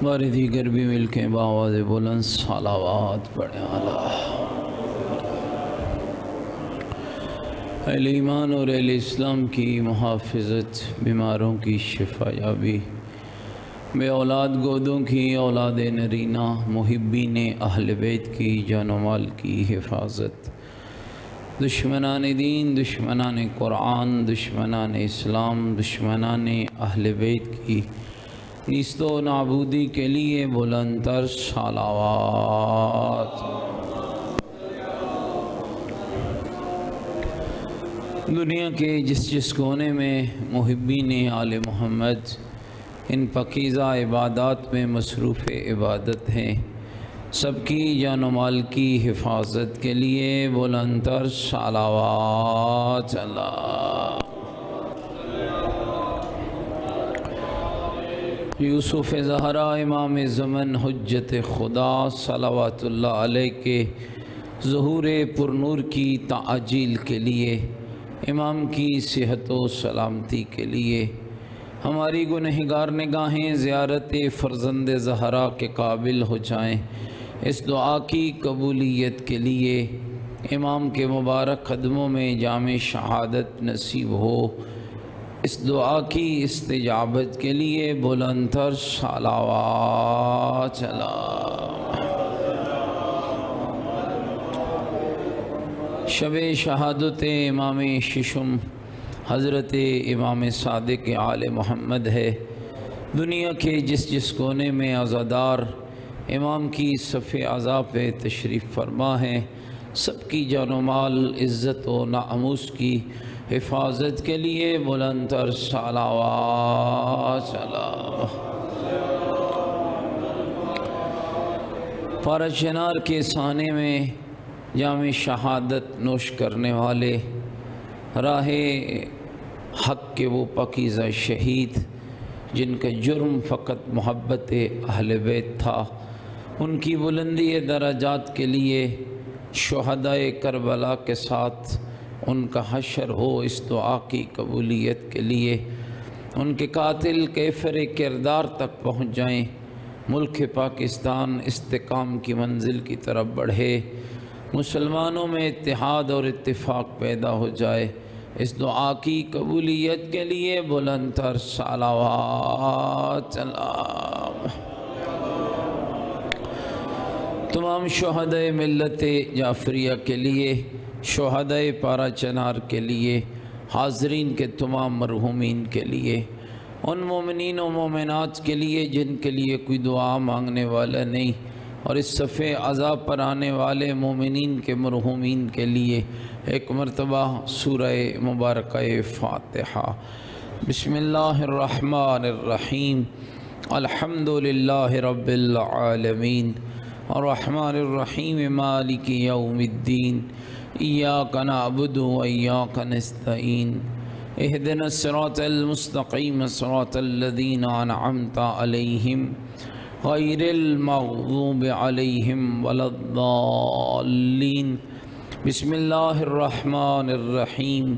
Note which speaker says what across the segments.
Speaker 1: باری دیگر بھی مل کے بآواز بلند صلوات پڑھیں اہل ایمان اور اہل اسلام کی محافظت، بیماروں کی شفا یابی، بے اولاد گودوں کی اولاد نرینہ، محبین اہل بیت کی جان و مال کی حفاظت، دشمنان دین، دشمنان قرآن، دشمنان اسلام، دشمنان اہل بیت کی نیست و نابودی کے لیے بلند تر صلوات۔ دنیا کے جس کونے میں محبین آل محمد ان پاکیزہ عبادات میں مصروف عبادت ہیں، سب کی جان و مال کی حفاظت کے لیے بلند تر صلوات۔ اللہ یوسف زہرا امام زمن حجت خدا صلوات اللہ علیہ کے ظہور پرنور کی تعجیل کے لیے، امام کی صحت و سلامتی کے لیے، ہماری گنہگار نگاہیں زیارت فرزند زہرا کے قابل ہو جائیں، اس دعا کی قبولیت کے لیے، امام کے مبارک قدموں میں جام شہادت نصیب ہو، اس دعا کی استجابت کے لیے بلند تر صلوات۔ شب شہادت امام ششم حضرت امام صادق آل محمد ہے۔ دنیا کے جس کونے میں عزادار امام کی صف عزا پہ تشریف فرما ہے، سب کی جان و مال، عزت و ناموس کی حفاظت کے لیے بلند تر صلوات۔ پارہ چنار کے سانے میں جام شہادت نوش کرنے والے، راہ حق کے وہ پاکیزہ شہید جن کا جرم فقط محبت اہل بیت تھا، ان کی بلندی درجات کے لیے، شہدائے کربلا کے ساتھ ان کا حشر ہو، اس دعا کی قبولیت کے لیے، ان کے قاتل کیفر کردار تک پہنچ جائیں، ملک پاکستان استحکام کی منزل کی طرف بڑھے، مسلمانوں میں اتحاد اور اتفاق پیدا ہو جائے، اس دعا کی قبولیت کے لیے بلند تر صلوات۔ تمام شہدائے ملت جعفریہ کے لیے، شہدائے پارہ چنار کے لیے، حاضرین کے تمام مرحومین کے لیے، ان مومنین و مومنات کے لیے جن کے لیے کوئی دعا مانگنے والا نہیں، اور اس صف عزا پر آنے والے مومنین کے مرحومین کے لیے ایک مرتبہ سورہ مبارکہ فاتحہ۔ بسم اللہ الرحمن الرحیم، الحمدللہ رب العالمین، الرحمن الرحیم، مالک یوم الدین، ایاک نعبد و ایاک نستعین، اہدنا الصراط المستقیم، صراط الذین انعمت علیہم غیر المغضوب علیہم ولا الضالین۔ بسم اللہ الرحمن الرحیم،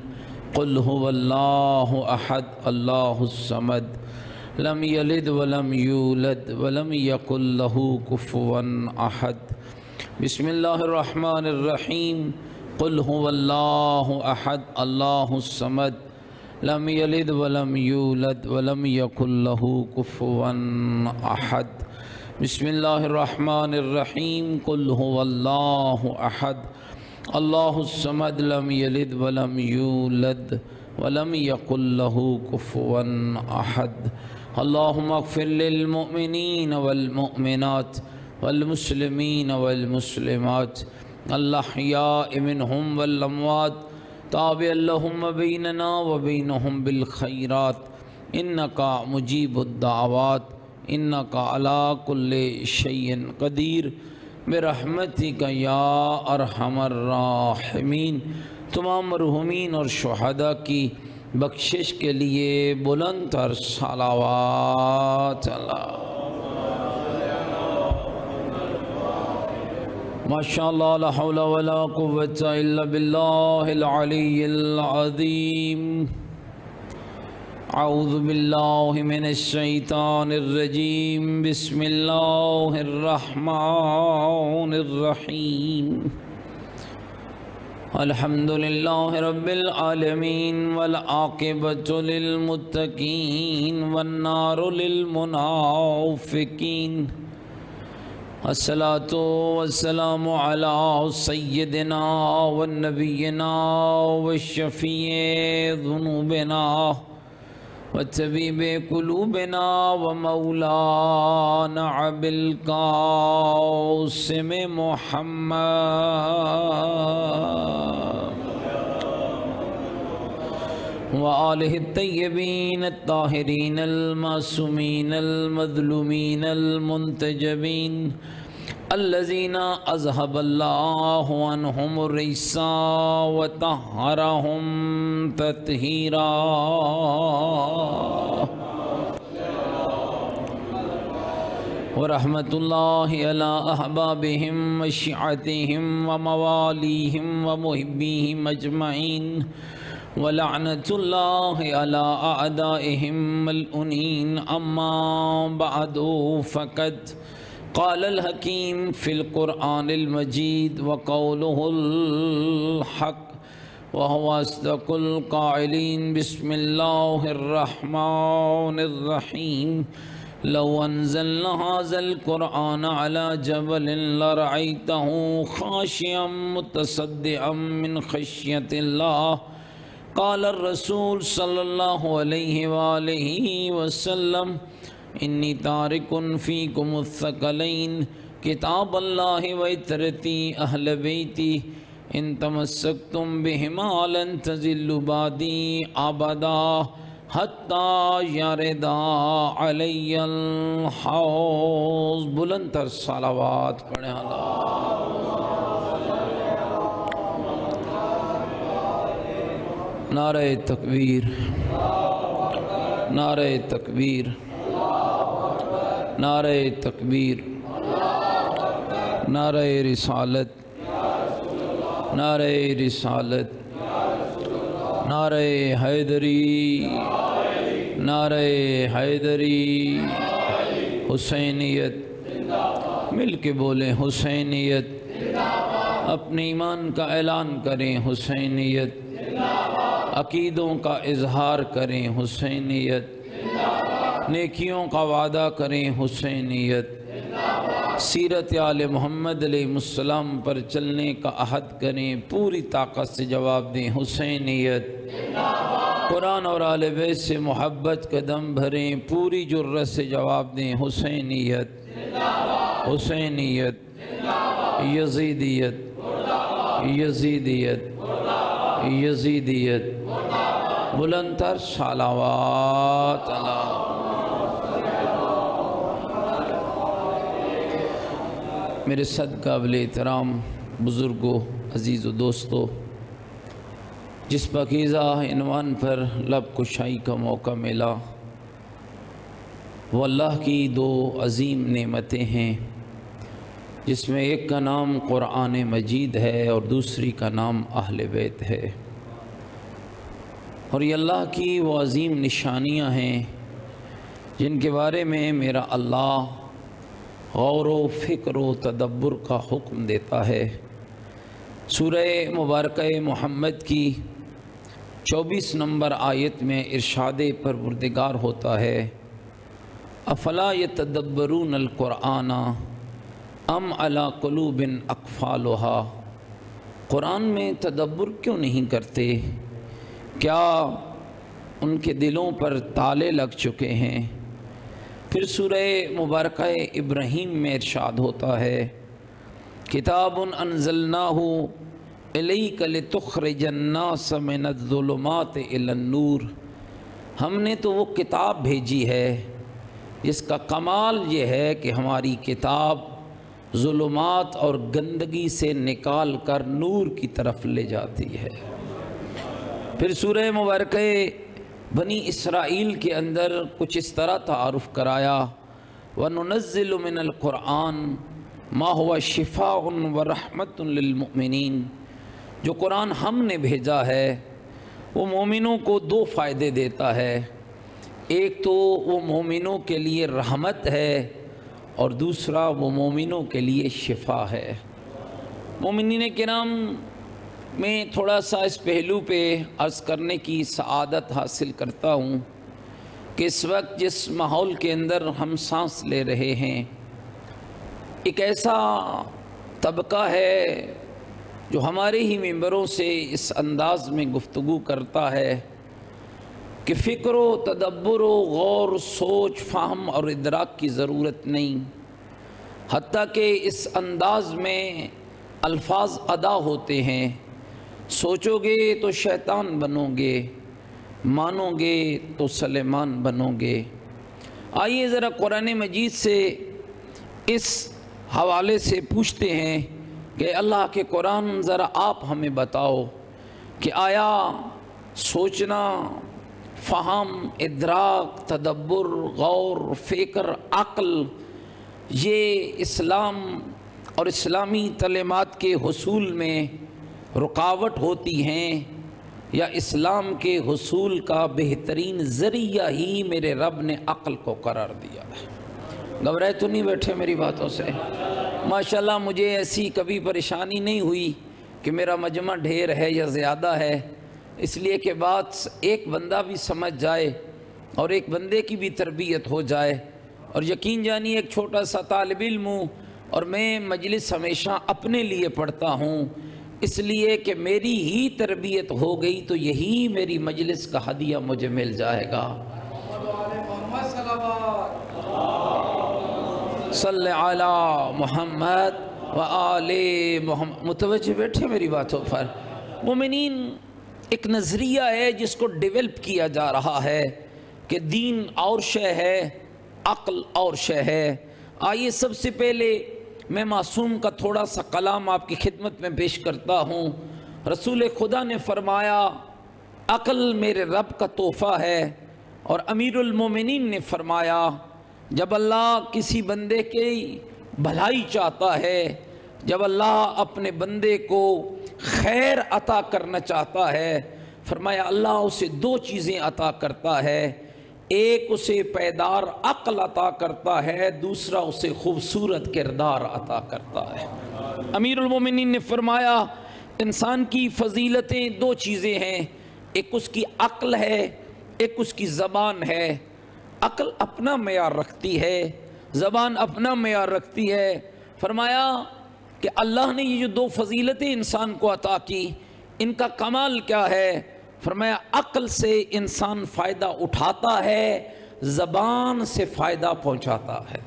Speaker 1: قل هو اللہ احد اللہ الصمد، لم یلد ولم یولد ولم یکن له کفوا احد۔ بسم اللہ الرحمن الرحیم، قل هو اللہ احد اللہ الصمد، لم یلد ولم یولد ولم یکن له کفوا احد۔ بسم اللہ الرحمن الرحیم، قل هو اللہ احد اللہ الصمد، لم یلد ولم یولد ولم یکن له کفوا احد۔ اللہم اغفر للمؤمنین والمؤمنات والمسلمین والمسلمات الاحیاء منہم والاموات، تابع اللہم بیننا وبینہم بالخیرات، انکا مجیب الدعوات، انکا علی کل شیء قدیر، برحمتک یا ارحم الراحمین۔ تمام مرحومین اور شہداء کی بخشش کے لیے بلند تر صلوات۔ ماشاءاللہ، لا حول ولا قوة الا باللہ العلی العظیم۔ اعوذ باللہ من الشیطان الرجیم بسم اللہ الرحمن الرحیم الحمد للہ رب العالمین والعاقبۃ للمتقین والنار للمنافقین الصلاۃ والسلام علی سیدنا ونبینا وشفیع ذنوبنا وطبیب قلوبنا ومولانا ابی القاسم محمد وآلہ الطیبین الطاہرین المعصومین المظلومین المنتجبین الذین اذهب اللہ عنہم الرجس وطہرہم تطہیرا ورحمۃ اللہ علی احبابہم وشیعتہم وموالیہم ومحبیہم اجمعین ولعنۃ اللہ علی اعدائہم ملعونین اما بعد فقد قال الحکیم فی القرآن المجید وقولہ الحق وهو اصدق القائلین بسم اللہ الرحمن الرحیم لو انزلنا هذا القرآن على جبل لرأيته خاشعا متصدعا من خشية الله قال الرسول صلی اللہ علیہ وآلہ وسلم انی تارک فیکم الثقلین کتاب اللہ وعترتی اہل بیتی ان تمسکتم بہما لن تضلوا بعدی ابدا حتی یردا علی الحوض. بلند تر صلوات پڑھیں نعرہ تکبیر، نعرہ تکبیر، نعرہ تکبیر، نعرہ رسالت، نعرہ رسالت، نعرہ حیدری، نعرہ حیدری، حسینیت، مل کے بولیں حسینیت، اپنے ایمان کا اعلان کریں حسینیت، عقیدوں کا اظہار کریں حسینیت، نیکیوں کا وعدہ کریں حسینیت، سیرت آل محمد علیہ السلام پر چلنے کا عہد کریں، پوری طاقت سے جواب دیں حسینیت، قرآن اور آل بیت سے محبت کا دم بھریں، پوری جرت سے جواب دیں حسینیت، حسینیت، یزیدیت، یزیدیت، یزیدیت، بلند تر صلوات اللہ. میرے صدقہ قابل احترام بزرگوں، عزیز و دوستو، جس پاکیزہ عنوان پر لب کشائی کا موقع ملا وہ اللہ کی دو عظیم نعمتیں ہیں، جس میں ایک کا نام قرآن مجید ہے اور دوسری کا نام اہل بیت ہے، اور یہ اللہ کی وہ عظیم نشانیاں ہیں جن کے بارے میں میرا اللہ غور و فکر و تدبر کا حکم دیتا ہے. سورہ مبارکہ محمد کی 24 نمبر آیت میں ارشاد پروردگار ہوتا ہے افلا یتدبرون القرآن ام علی قلوب اقفالها. قرآن میں تدبر کیوں نہیں کرتے؟ کیا ان کے دلوں پر تالے لگ چکے ہیں؟ پھر سورہ مبارکہ ابراہیم میں ارشاد ہوتا ہے کتاب انزلناہ الیک لتخرج الناس من الظلمات الی النور. ہم نے تو وہ کتاب بھیجی ہے جس کا کمال یہ ہے کہ ہماری کتاب ظلمات اور گندگی سے نکال کر نور کی طرف لے جاتی ہے. پھر سورہ مبارکہ بنی اسرائیل کے اندر کچھ اس طرح تعارف کرایا وَنُنَزِّلُ مِنَ الْقُرْآنِ مَا هُوَ شِفَاءٌ وَرَحْمَةٌ لِلْمُؤْمِنِينَ. جو قرآن ہم نے بھیجا ہے وہ مومنوں کو دو فائدے دیتا ہے. ایک تو وہ مومنوں کے لیے رحمت ہے اور دوسرا وہ مومنوں کے لیے شفا ہے۔ مومنین کرام میں تھوڑا سا اس پہلو پہ عرض کرنے کی سعادت حاصل کرتا ہوں کہ اس وقت جس ماحول کے اندر ہم سانس لے رہے ہیں، ایک ایسا طبقہ ہے جو ہمارے ہی ممبروں سے اس انداز میں گفتگو کرتا ہے کہ فکر و تدبر و غور، سوچ، فہم اور ادراک کی ضرورت نہیں، حتیٰ کہ اس انداز میں الفاظ ادا ہوتے ہیں، سوچو گے تو شیطان بنو گے، مانو گے تو سلیمان بنو گے۔ آئیے ذرا قرآن مجید سے اس حوالے سے پوچھتے ہیں کہ اللہ کے قرآن ذرا آپ ہمیں بتاؤ کہ آیا سوچنا، فہم، ادراک، تدبر، غور، فکر، عقل یہ اسلام اور اسلامی تعلیمات کے حصول میں رکاوٹ ہوتی ہیں یا اسلام کے حصول کا بہترین ذریعہ ہی میرے رب نے عقل کو قرار دیا ہے؟ گھبرائے تو نہیں بیٹھے میری باتوں سے؟ ماشاءاللہ مجھے ایسی کبھی پریشانی نہیں ہوئی کہ میرا مجمع ڈھیر ہے یا زیادہ ہے، اس لیے کہ بات ایک بندہ بھی سمجھ جائے اور ایک بندے کی بھی تربیت ہو جائے۔ اور یقین جانی ایک چھوٹا سا طالب علم ہوں اور میں مجلس ہمیشہ اپنے لیے پڑھتا ہوں، اس لیے کہ میری ہی تربیت ہو گئی تو یہی میری مجلس کا ہدیہ مجھے مل جائے گا۔ صلی علی محمد و آل محمد۔ متوجہ بیٹھے میری باتوں پر؟ مومنین، ایک نظریہ ہے جس کو ڈیولپ کیا جا رہا ہے کہ دین اور شے ہے، عقل اور شے ہے۔ آئیے سب سے پہلے میں معصوم کا تھوڑا سا کلام آپ کی خدمت میں پیش کرتا ہوں۔ رسول خدا نے فرمایا عقل میرے رب کا تحفہ ہے، اور امیر المومنین نے فرمایا جب اللہ کسی بندے کی بھلائی چاہتا ہے، جب اللہ اپنے بندے کو خیر عطا کرنا چاہتا ہے، فرمایا اللہ اسے دو چیزیں عطا کرتا ہے، ایک اسے پائیدار عقل عطا کرتا ہے، دوسرا اسے خوبصورت کردار عطا کرتا ہے۔ امیر المومنین نے فرمایا انسان کی فضیلتیں دو چیزیں ہیں، ایک اس کی عقل ہے، ایک اس کی زبان ہے۔ عقل اپنا معیار رکھتی ہے، زبان اپنا معیار رکھتی ہے۔ فرمایا کہ اللہ نے یہ جو دو فضیلتیں انسان کو عطا کی، ان کا کمال کیا ہے؟ فرمایا عقل سے انسان فائدہ اٹھاتا ہے، زبان سے فائدہ پہنچاتا ہے۔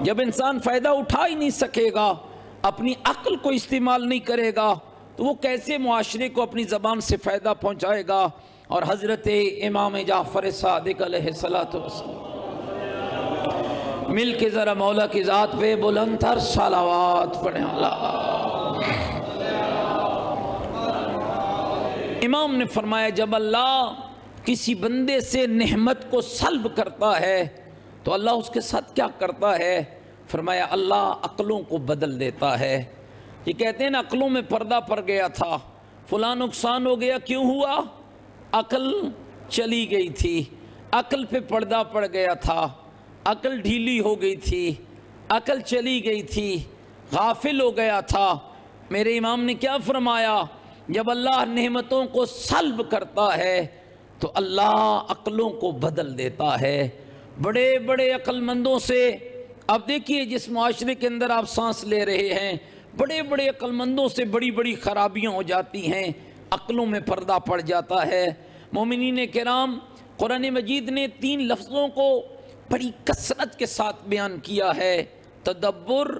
Speaker 1: جب انسان فائدہ اٹھا ہی نہیں سکے گا، اپنی عقل کو استعمال نہیں کرے گا، تو وہ کیسے معاشرے کو اپنی زبان سے فائدہ پہنچائے گا؟ اور حضرت امام جعفر صادق علیہ السلام مل کے ذرا مولا کی ذات پہ بلند تر صلوات پڑھیں۔ امام نے فرمایا جب اللہ کسی بندے سے نعمت کو سلب کرتا ہے تو اللہ اس کے ساتھ کیا کرتا ہے؟ فرمایا اللہ عقلوں کو بدل دیتا ہے۔ یہ کہتے ہیں نا عقلوں میں پردہ پڑ گیا تھا، فلاں نقصان ہو گیا، کیوں ہوا؟ عقل چلی گئی تھی، عقل پہ پردہ پڑ گیا تھا، عقل ڈھیلی ہو گئی تھی، عقل چلی گئی تھی، غافل ہو گیا تھا۔ میرے امام نے کیا فرمایا؟ جب اللہ نعمتوں کو سلب کرتا ہے تو اللہ عقلوں کو بدل دیتا ہے۔ بڑے بڑے عقل مندوں سے اب دیکھیے جس معاشرے کے اندر آپ سانس لے رہے ہیں، بڑے بڑے عقل مندوں سے بڑی بڑی خرابیاں ہو جاتی ہیں، عقلوں میں پردہ پڑ جاتا ہے۔ مومنین کرام، قرآن مجید نے تین لفظوں کو بڑی کثرت کے ساتھ بیان کیا ہے، تدبر،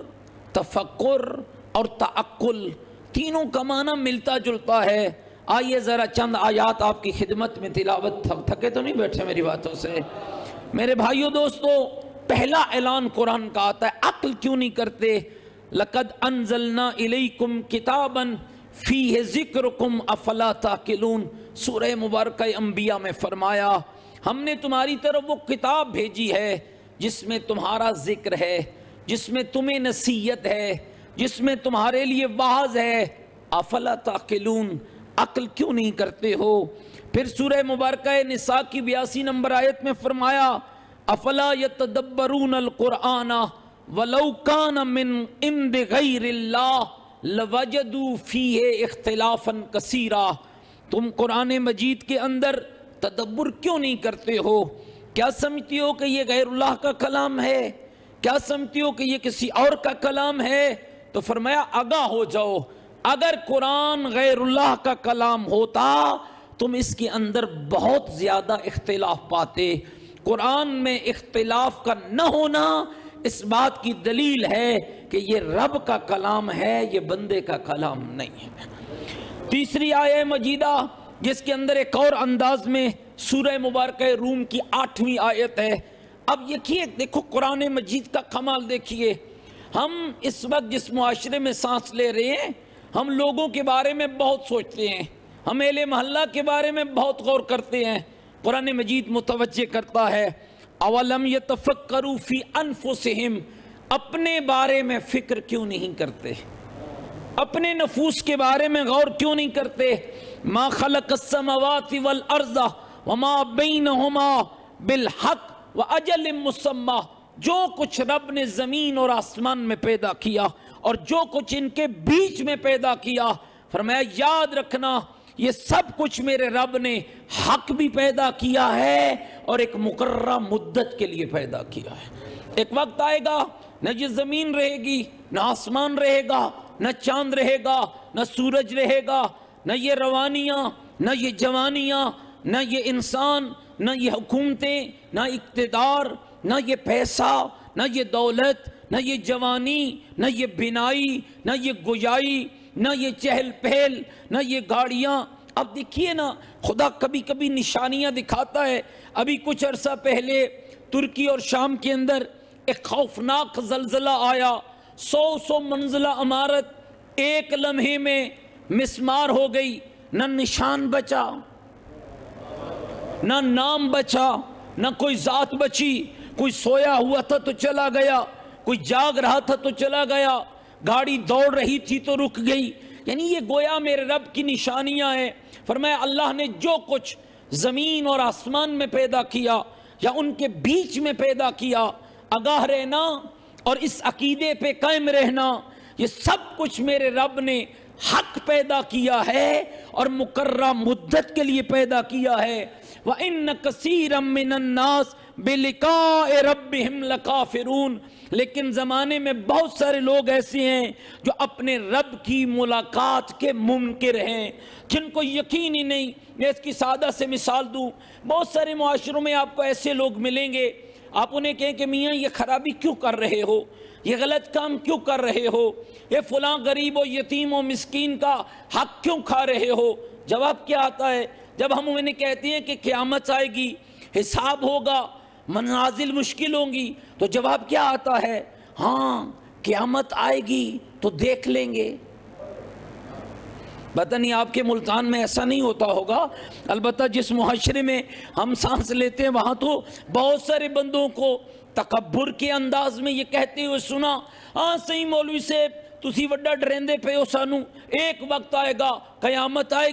Speaker 1: تفکر اور تعقل۔ تینوں کا معنی ملتا جلتا ہے۔ آئیے ذرا چند آیات آپ کی خدمت میں تلاوت، تھکے تو نہیں بیٹھے میری باتوں سے؟ میرے بھائیو دوستو، پہلا اعلان قرآن کا آتا ہے، عقل کیوں نہیں کرتے؟ لَقَدْ أَنزَلْنَا إِلَيْكُمْ كِتَابًا فِيهِ ذِكْرُكُمْ أَفَلَا تَعْقِلُونَ۔ سورہ مبارکہ انبیاء میں فرمایا ہم نے تمہاری طرف وہ کتاب بھیجی ہے جس میں تمہارا ذکر ہے، جس میں تمہیں نصیحت ہے، جس میں تمہارے لیے واعظ ہے۔ افلا تعقلون، عقل کیوں نہیں کرتے ہو؟ پھر سورہ مبارکہ نساء کی 82 نمبر آیت میں فرمایا افلا یتدبرون القرآن ولو کان من عند غیر اللہ لوجدوا فیہ اختلافا کثیرا۔ تم قرآن مجید کے اندر تدبر کیوں نہیں کرتے ہو؟ کیا سمجھتی ہو کہ یہ غیر اللہ کا کلام ہے؟ کیا سمجھتی ہو کہ یہ کسی اور کا کلام ہے؟ تو فرمایا آگاہ ہو جاؤ، اگر قرآن غیر اللہ کا کلام ہوتا تم اس کے اندر بہت زیادہ اختلاف پاتے۔ قرآن میں اختلاف کا نہ ہونا اس بات کی دلیل ہے کہ یہ رب کا کلام ہے، یہ بندے کا کلام نہیں ہے۔ تیسری آیہ مجیدہ جس کے اندر ایک اور انداز میں سورہ مبارکہ روم کی 8ویں آیت ہے۔ اب یقین دیکھو قرآن مجید کا کمال دیکھیے، ہم اس وقت جس معاشرے میں سانس لے رہے ہیں ہم لوگوں کے بارے میں بہت سوچتے ہیں، ہم اہل محلہ کے بارے میں بہت غور کرتے ہیں۔ قرآن مجید متوجہ کرتا ہے اولم یتفکروا فی انفسہم، اپنے بارے میں فکر کیوں نہیں کرتے؟ اپنے نفوس کے بارے میں غور کیوں نہیں کرتے؟ ما خلق السماوات والارض وما بینہما بالحق واجل مسمی، جو کچھ رب نے زمین اور آسمان میں پیدا کیا اور جو کچھ ان کے بیچ میں پیدا کیا، فرمایا یاد رکھنا یہ سب کچھ میرے رب نے حق بھی پیدا کیا ہے اور ایک مقررہ مدت کے لیے پیدا کیا ہے۔ ایک وقت آئے گا نہ یہ زمین رہے گی، نہ آسمان رہے گا، نہ چاند رہے گا، نہ سورج رہے گا، نہ یہ روانیاں، نہ یہ جوانیاں، نہ یہ انسان، نہ یہ حکومتیں، نہ اقتدار، نہ یہ پیسہ، نہ یہ دولت، نہ یہ جوانی، نہ یہ بینائی، نہ یہ گویائی، نہ یہ چہل پہل، نہ یہ گاڑیاں۔ اب دیکھیے نا خدا کبھی کبھی نشانیاں دکھاتا ہے۔ ابھی کچھ عرصہ پہلے ترکی اور شام کے اندر ایک خوفناک زلزلہ آیا، 100 منزلہ عمارت ایک لمحے میں مسمار ہو گئی، نہ نشان بچا، نہ نام بچا، نہ کوئی ذات بچی۔ کوئی سویا ہوا تھا تو چلا گیا، کوئی جاگ رہا تھا تو چلا گیا، گاڑی دوڑ رہی تھی تو رک گئی۔ یعنی یہ گویا میرے رب کی نشانیاں ہیں۔ فرمایا اللہ نے جو کچھ زمین اور آسمان میں پیدا کیا یا ان کے بیچ میں پیدا کیا، آگاہ رہنا اور اس عقیدے پہ قائم رہنا، یہ سب کچھ میرے رب نے حق پیدا کیا ہے اور مقررہ مدت کے لیے پیدا کیا ہے۔ وَإِنَّ كَثِيرًا مِّنَ النَّاسِ بِلِقَاءِ رَبِّهِمْ لَكَافِرُونَ، لیکن زمانے میں بہت سارے لوگ ایسے ہیں جو اپنے رب کی ملاقات کے منکر ہیں، جن کو یقین ہی نہیں۔ میں اس کی سادہ سے مثال دوں، بہت سارے معاشروں میں آپ کو ایسے لوگ ملیں گے، آپ انہیں کہیں کہ میاں یہ خرابی کیوں کر رہے ہو، یہ غلط کام کیوں کر رہے ہو، یہ فلاں غریب و یتیم و مسکین کا حق کیوں کھا رہے ہو؟ جواب کیا آتا ہے جب ہم انہیں کہتے ہیں کہ قیامت آئے گی، حساب ہوگا، منازل مشکل ہوں گی، تو جواب کیا آتا ہے؟ ہاں قیامت آئے گی تو دیکھ لیں گے۔ پتہ نہیں آپ کے ملتان میں ایسا نہیں ہوتا ہوگا، البتہ جس معاشرے میں ہم سانس لیتے ہیں وہاں تو بہت سارے بندوں کو تکبر کے انداز میں یہ کہتے ہوئے سنا، ہاں صحیح مولوی صاحب تسی وڈا ڈریندے پہ ہو سانو، ایک وقت آئے گا قیامت آئے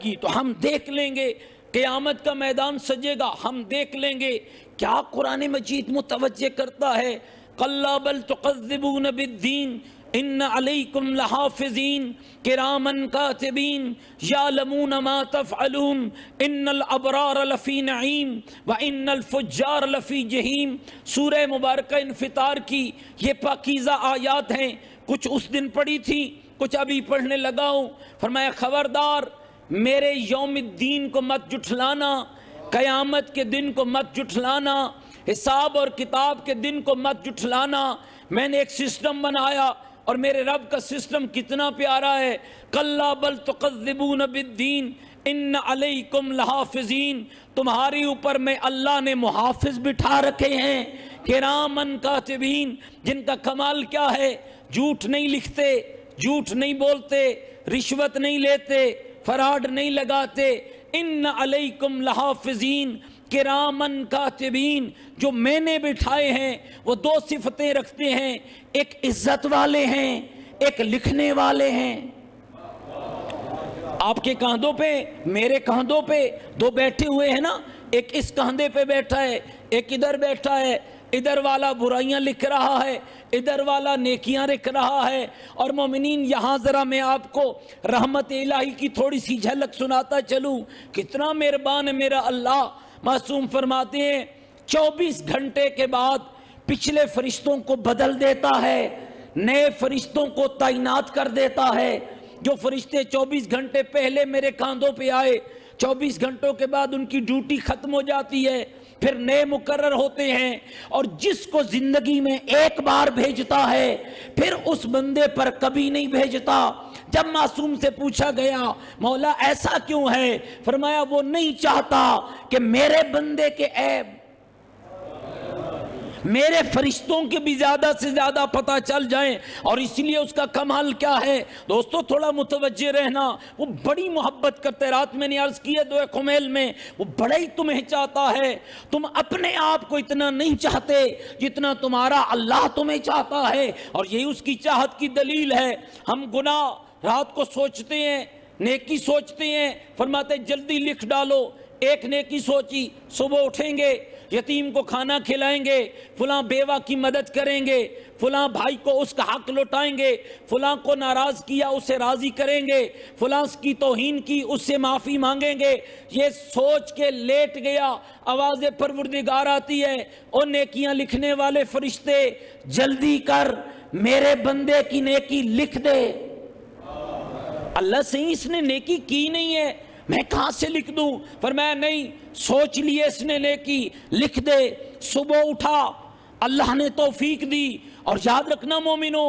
Speaker 1: گی تو ہم دیکھ لیں گے، قیامت کا میدان سجے گا ہم دیکھ لیں گے۔ کیا قرآن مجید متوجہ کرتا ہے؟ کلا بل تکذبون بالدین ان علیکم لحافظین کراما کاتبین یعلمون ما تفعلون ان الابرار لفی نعیم وان الفجار لفی جہیم۔ سورہ مبارکہ انفطار کی یہ پاکیزہ آیات ہیں، کچھ اس دن پڑھی تھی، کچھ ابھی پڑھنے لگا ہوں۔ فرمایا خبردار میرے یوم الدین کو مت جھٹلانا، قیامت کے دن کو مت جھٹلانا، حساب اور کتاب کے دن کو مت جھٹلانا۔ میں نے ایک سسٹم بنایا اور میرے رب کا سسٹم کتنا پیارا ہے۔ کلا بل تکذبون بالدین ان علیکم لحافظین، تمہاری اوپر میں اللہ نے محافظ بٹھا رکھے ہیں، کرامن کاتبین، جن کا کمال کیا ہے؟ جھوٹ نہیں لکھتے، جھوٹ نہیں بولتے، رشوت نہیں لیتے، فراڈ نہیں لگاتے۔ ان علیکم لحافظین کرامن کاتبین، جو میں نے بٹھائے ہیں وہ دو صفتیں رکھتے ہیں، ایک عزت والے ہیں، ایک لکھنے والے ہیں۔ آپ کے کاندھوں پہ میرے کاندھوں پہ دو بیٹھے ہوئے ہیں نا، ایک اس کاندھے پہ بیٹھا ہے، ایک ادھر بیٹھا ہے، ادھر والا برائیاں لکھ رہا ہے، ادھر والا نیکیاں لکھ رہا ہے۔ اور مومنین یہاں ذرا میں آپ کو رحمت الہی کی تھوڑی سی جھلک سناتا چلوں، کتنا مہربان ہے میرا اللہ۔ معصوم فرماتے ہیں 24 گھنٹے کے بعد پچھلے فرشتوں کو بدل دیتا ہے، نئے فرشتوں کو تعینات کر دیتا ہے۔ جو فرشتے 24 گھنٹے پہلے میرے کاندھوں پہ آئے، 24 گھنٹوں کے بعد ان کی ڈیوٹی ختم ہو جاتی ہے، پھر نئے مقرر ہوتے ہیں۔ اور جس کو زندگی میں ایک بار بھیجتا ہے پھر اس بندے پر کبھی نہیں بھیجتا۔ جب معصوم سے پوچھا گیا مولا ایسا کیوں ہے، فرمایا وہ نہیں چاہتا کہ میرے بندے کے عیب میرے فرشتوں کے بھی زیادہ سے زیادہ پتہ چل جائیں، اور اس لیے اس کا کمال کیا ہے۔ دوستو تھوڑا متوجہ رہنا، وہ بڑی محبت کرتے، رات میں نے عرض کی ہے دعا خمیل میں، وہ بڑا ہی تمہیں چاہتا ہے۔ تم اپنے آپ کو اتنا نہیں چاہتے جتنا تمہارا اللہ تمہیں چاہتا ہے، اور یہی اس کی چاہت کی دلیل ہے۔ ہم گناہ رات کو سوچتے ہیں، نیکی سوچتے ہیں، فرماتے جلدی لکھ ڈالو۔ ایک نیکی سوچی، صبح اٹھیں گے، یتیم کو کھانا کھلائیں گے، فلاں بیوہ کی مدد کریں گے، فلاں بھائی کو اس کا حق لوٹائیں گے، فلاں کو ناراض کیا اسے راضی کریں گے، فلاں کی توہین کی اس سے معافی مانگیں گے۔ یہ سوچ کے لیٹ گیا، آواز پروردگار آتی ہے، اور نیکیاں لکھنے والے فرشتے جلدی کر میرے بندے کی نیکی لکھ دے۔ اللہ سے اس نے نیکی کی نہیں ہے، میں کہاں سے لکھ دوں؟ فرمایا نہیں، سوچ لیے اس نے نیکی، لکھ دے۔ صبح اٹھا، اللہ نے توفیق دی۔ اور یاد رکھنا مومنو،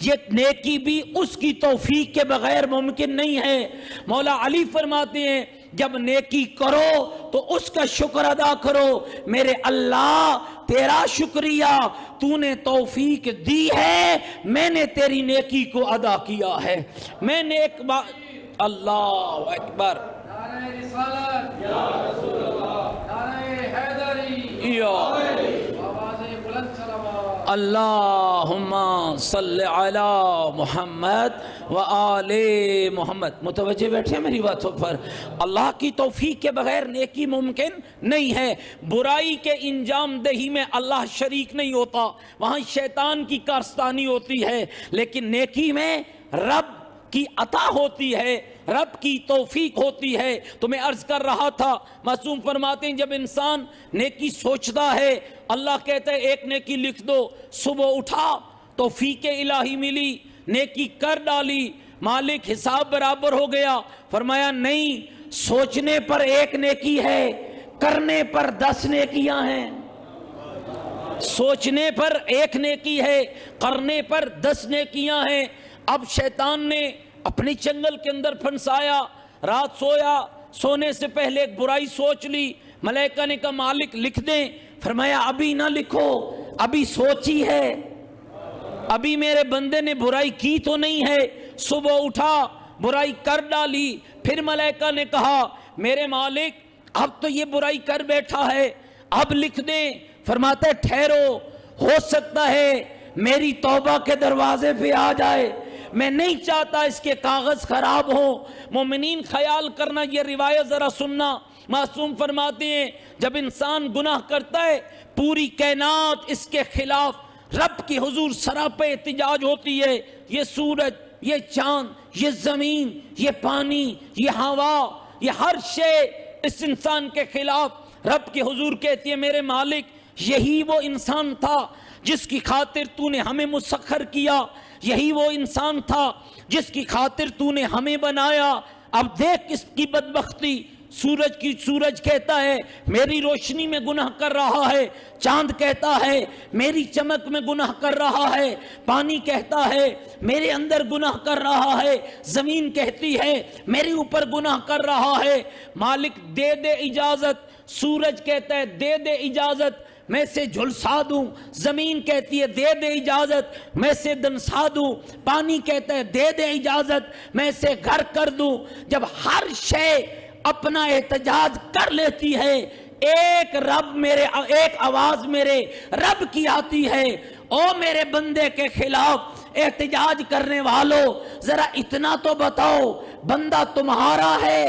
Speaker 1: یہ نیکی بھی اس کی توفیق کے بغیر ممکن نہیں ہے۔ مولا علی فرماتے ہیں جب نیکی کرو تو اس کا شکر ادا کرو، میرے اللہ تیرا شکریہ، تو نے توفیق دی ہے، میں نے تیری نیکی کو ادا کیا ہے۔ میں نے ایک بات، اللہ اکبر، نعرہ رسالت یا رسول اللہ، نعرہ حیدری یا آواز بلند صلوات، اللہم صلی علی محمد و آل محمد۔ متوجہ بیٹھے میری باتوں پر؟ اللہ کی توفیق کے بغیر نیکی ممکن نہیں ہے۔ برائی کے انجام دہی میں اللہ شریک نہیں ہوتا، وہاں شیطان کی کارستانی ہوتی ہے، لیکن نیکی میں رب کی عطا ہوتی ہے، رب کی توفیق ہوتی ہے۔ تو میں عرض کر رہا تھا، معصوم فرماتے ہیں جب انسان نیکی سوچتا ہے، اللہ کہتا ہے ایک نیکی لکھ دو۔ صبح اٹھا، توفیق الہی ملی، نیکی کر ڈالی، مالک حساب برابر ہو گیا۔ فرمایا نہیں، سوچنے پر ایک نیکی ہے، کرنے پر 10 نیکیاں ہیں۔ سوچنے پر ایک نیکی ہے، کرنے پر 10 نیکیاں ہیں۔ اب شیطان نے اپنی چنگل کے اندر پھنسایا، رات سویا، سونے سے پہلے ایک برائی سوچ لی۔ ملائکہ نے کہا مالک لکھ دیں، فرمایا ابھی نہ لکھو، ابھی سوچی ہے، ابھی میرے بندے نے برائی کی تو نہیں ہے۔ صبح اٹھا، برائی کر ڈالی، پھر ملائکہ نے کہا میرے مالک اب تو یہ برائی کر بیٹھا ہے، اب لکھ دیں۔ فرماتا ہے ٹھہرو، ہو سکتا ہے میری توبہ کے دروازے پہ آ جائے، میں نہیں چاہتا اس کے کاغذ خراب ہوں۔ مومنین خیال کرنا، یہ روایت ذرا سننا، معصوم فرماتے ہیں جب انسان گناہ کرتا ہے پوری کائنات اس کے خلاف رب کی حضور سراپے احتجاج ہوتی ہے۔ یہ سورج، یہ چاند، یہ زمین، یہ پانی، یہ ہوا، یہ ہر شے اس انسان کے خلاف رب کی حضور کہتی ہے میرے مالک یہی وہ انسان تھا جس کی خاطر تو نے ہمیں مسخر کیا، یہی وہ انسان تھا جس کی خاطر تو نے ہمیں بنایا۔ اب دیکھ اس کی بدبختی، سورج کہتا ہے میری روشنی میں گناہ کر رہا ہے، چاند کہتا ہے میری چمک میں گناہ کر رہا ہے، پانی کہتا ہے میرے اندر گناہ کر رہا ہے، زمین کہتی ہے میرے اوپر گناہ کر رہا ہے۔ مالک دے دے اجازت، سورج کہتا ہے دے دے اجازت میں سے جھلسا دوں، زمین کہتی ہے دے دے اجازت میں سے دنسا دوں، پانی کہتا ہے دے دے اجازت میں سے غرق کر دوں۔ جب ہر شے اپنا احتجاج کر لیتی ہے، ایک آواز میرے رب کی آتی ہے، او میرے بندے کے خلاف احتجاج کرنے والوں ذرا اتنا تو بتاؤ بندہ تمہارا ہے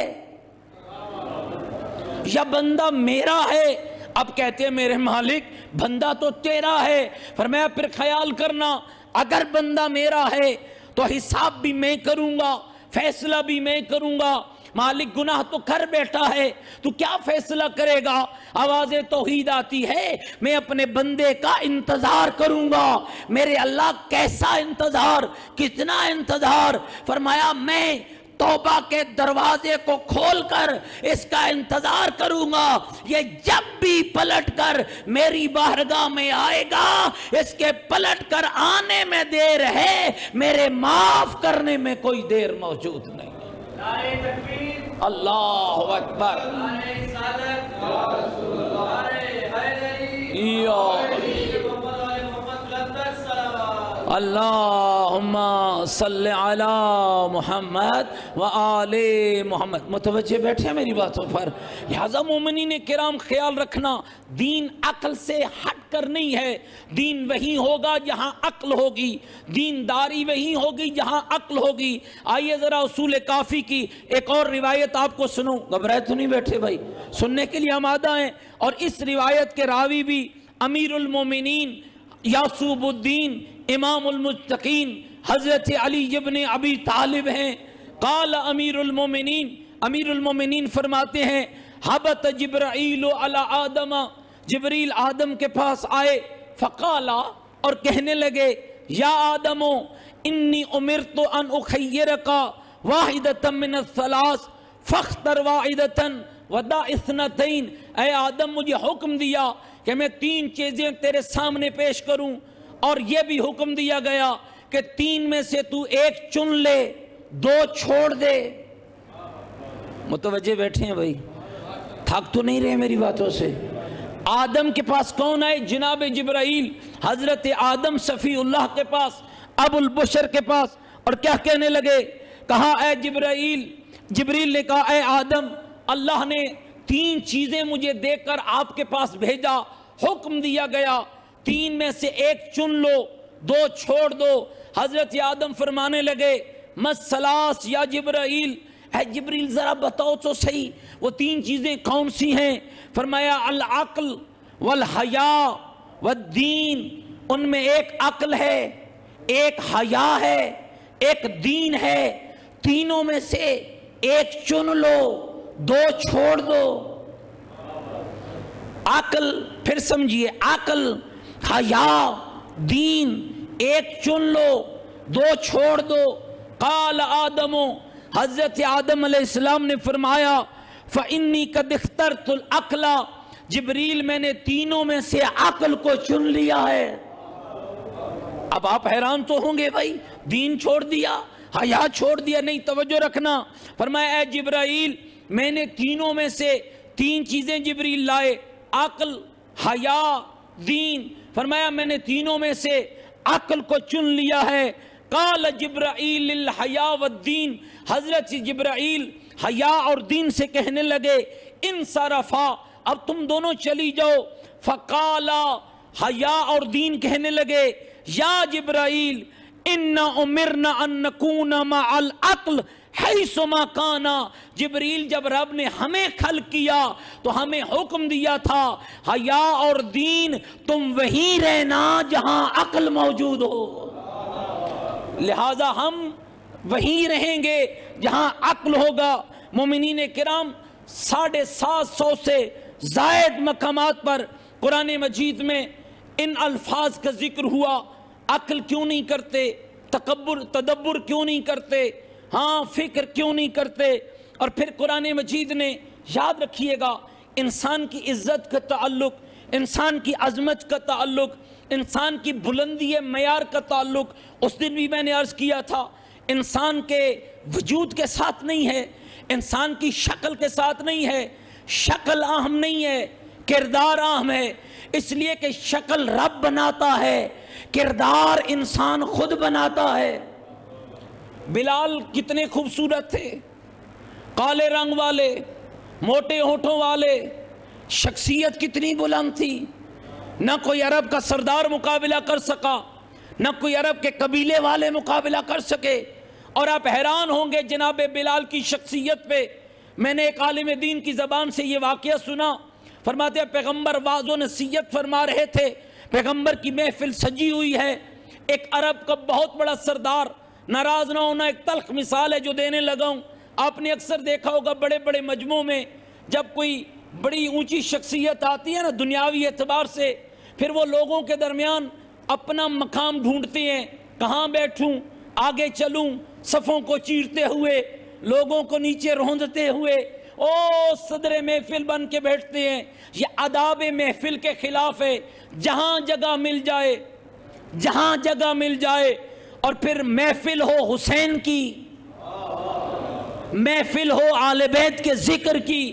Speaker 1: یا بندہ میرا ہے؟ اب کہتے ہیں میرے مالک بندہ تو تیرا ہے۔ فرمایا پھر خیال کرنا، اگر بندہ میرا ہے تو حساب بھی میں کروں گا، فیصلہ بھی میں کروں گا۔ مالک گناہ تو کر بیٹھا ہے، تو کیا فیصلہ کرے گا؟ آواز توحید آتی ہے، میں اپنے بندے کا انتظار کروں گا۔ میرے اللہ کیسا انتظار، کتنا انتظار؟ فرمایا میں توبہ کے دروازے کو کھول کر اس کا انتظار کروں گا، یہ جب بھی پلٹ کر میری بارگاہ میں آئے گا، اس کے پلٹ کر آنے میں دیر ہے، میرے معاف کرنے میں کوئی دیر موجود نہیں۔ اللہ اکبر، اللہم صلی علی محمد وآل محمد۔ متوجہ بیٹھے میری باتوں پر؟ لہذا مومنین کرام خیال رکھنا، دین عقل سے ہٹ کر نہیں ہے، دین وہی ہوگا جہاں عقل ہوگی، دینداری وہی ہوگی جہاں عقل ہوگی۔ آئیے ذرا اصول کافی کی ایک اور روایت آپ کو سنوں، گھبرائے تو نہیں بیٹھے بھائی، سننے کے لیے آمادہ ہیں؟ اور اس روایت کے راوی بھی امیر المومنین یعقوب الدین امام المتقین حضرت علی ابن ابی طالب ہیں۔ قال امیر المومنین فرماتے ہیں حبت جبرائیل علی آدم، جبریل آدم کے پاس آئے، فقالا اور کہنے لگے یا آدم انی امرت ان اخیرک واحدۃ من الثلاث فاختر واحدۃ ودع اثنتین۔ اے آدم مجھے حکم دیا کہ میں 3 چیزیں تیرے سامنے پیش کروں، اور یہ بھی حکم دیا گیا کہ 3 میں سے تو 1 چن لے، 2 چھوڑ دے۔ متوجہ بیٹھے ہیں بھائی؟ تھک تو نہیں رہے میری باتوں سے؟ آدم کے پاس کون آئے؟ جناب جبرائیل، حضرت آدم صفی اللہ کے پاس، ابو البشر کے پاس، اور کیا کہنے لگے؟ کہا اے جبرائیل، جبریل نے کہا اے آدم، اللہ نے 3 چیزیں مجھے دے کر آپ کے پاس بھیجا، حکم دیا گیا 3 میں سے 1 چن لو، 2 چھوڑ دو۔ حضرت آدم فرمانے لگے مسلاس یا جبرائیل، اے جبریل ذرا بتاؤ تو صحیح وہ 3 چیزیں کون سی ہیں؟ فرمایا العقل والحیاء والدین، ان میں 1 عقل ہے، 1 حیا ہے، 1 دین ہے، تینوں میں سے 1 چن لو، 2 چھوڑ دو۔ عقل، پھر سمجھیے، عقل، حیا، دین، 1 چن لو، 2 چھوڑ دو۔ قال آدم، حضرت آدم علیہ السلام نے فرمایا فإنی قد اخترت العقل، جبریل میں نے تینوں میں سے عقل کو چن لیا ہے۔ اب آپ حیران تو ہوں گے بھائی، دین چھوڑ دیا، حیا چھوڑ دیا؟ نہیں، توجہ رکھنا۔ فرمایا اے جبرائیل، میں نے تینوں میں سے 3 چیزیں جبریل لائے، عقل، حیا، دین۔ فرمایا میں نے تینوں میں سے عقل کو چن لیا ہے۔ قال جبرائیل الحیا والدین، حضرت جبرائیل حیا اور دین سے کہنے لگے انصرفا، اب تم دونوں چلی جاؤ۔ فقالا، حیا اور دین کہنے لگے یا جبرائیل ان امرنا ان نکون مع العقل حیث ما کانا، جبریل جب رب نے ہمیں خلق کیا تو ہمیں حکم دیا تھا حیا اور دین تم وہیں رہنا جہاں عقل موجود ہو، لہذا ہم وہیں رہیں گے جہاں عقل ہوگا۔ مومنین کرام، 750 سے زائد مقامات پر قرآن مجید میں ان الفاظ کا ذکر ہوا۔ عقل کیوں نہیں کرتے؟ تدبر کیوں نہیں کرتے؟ ہاں، فکر کیوں نہیں کرتے؟ اور پھر قرآن مجید نے، یاد رکھیے گا، انسان کی عزت کا تعلق، انسان کی عظمت کا تعلق، انسان کی بلندی معیار کا تعلق، اس دن بھی میں نے عرض کیا تھا، انسان کے وجود کے ساتھ نہیں ہے، انسان کی شکل کے ساتھ نہیں ہے۔ شکل اہم نہیں ہے، کردار اہم ہے، اس لیے کہ شکل رب بناتا ہے، کردار انسان خود بناتا ہے۔ بلال کتنے خوبصورت تھے، کالے رنگ والے، موٹے ہونٹوں والے، شخصیت کتنی بلند تھی، نہ کوئی عرب کا سردار مقابلہ کر سکا، نہ کوئی عرب کے قبیلے والے مقابلہ کر سکے، اور آپ حیران ہوں گے جناب بلال کی شخصیت پہ. میں نے ایک عالم دین کی زبان سے یہ واقعہ سنا. فرماتے ہیں پیغمبر واعظ و نصیحت فرما رہے تھے، پیغمبر کی محفل سجی ہوئی ہے. ایک عرب کا بہت بڑا سردار، ناراض نہ ہونا، ایک تلخ مثال ہے جو دینے لگا ہوں. آپ نے اکثر دیکھا ہوگا بڑے بڑے مجمعوں میں جب کوئی بڑی اونچی شخصیت آتی ہے نا دنیاوی اعتبار سے، پھر وہ لوگوں کے درمیان اپنا مقام ڈھونڈتے ہیں، کہاں بیٹھوں، آگے چلوں، صفوں کو چیرتے ہوئے، لوگوں کو نیچے روندتے ہوئے صدر محفل بن کے بیٹھتے ہیں. یہ آداب محفل کے خلاف ہے. جہاں جگہ مل جائے، جہاں جگہ مل جائے، اور پھر محفل ہو حسین کی، محفل ہو اہل بیت کے ذکر کی،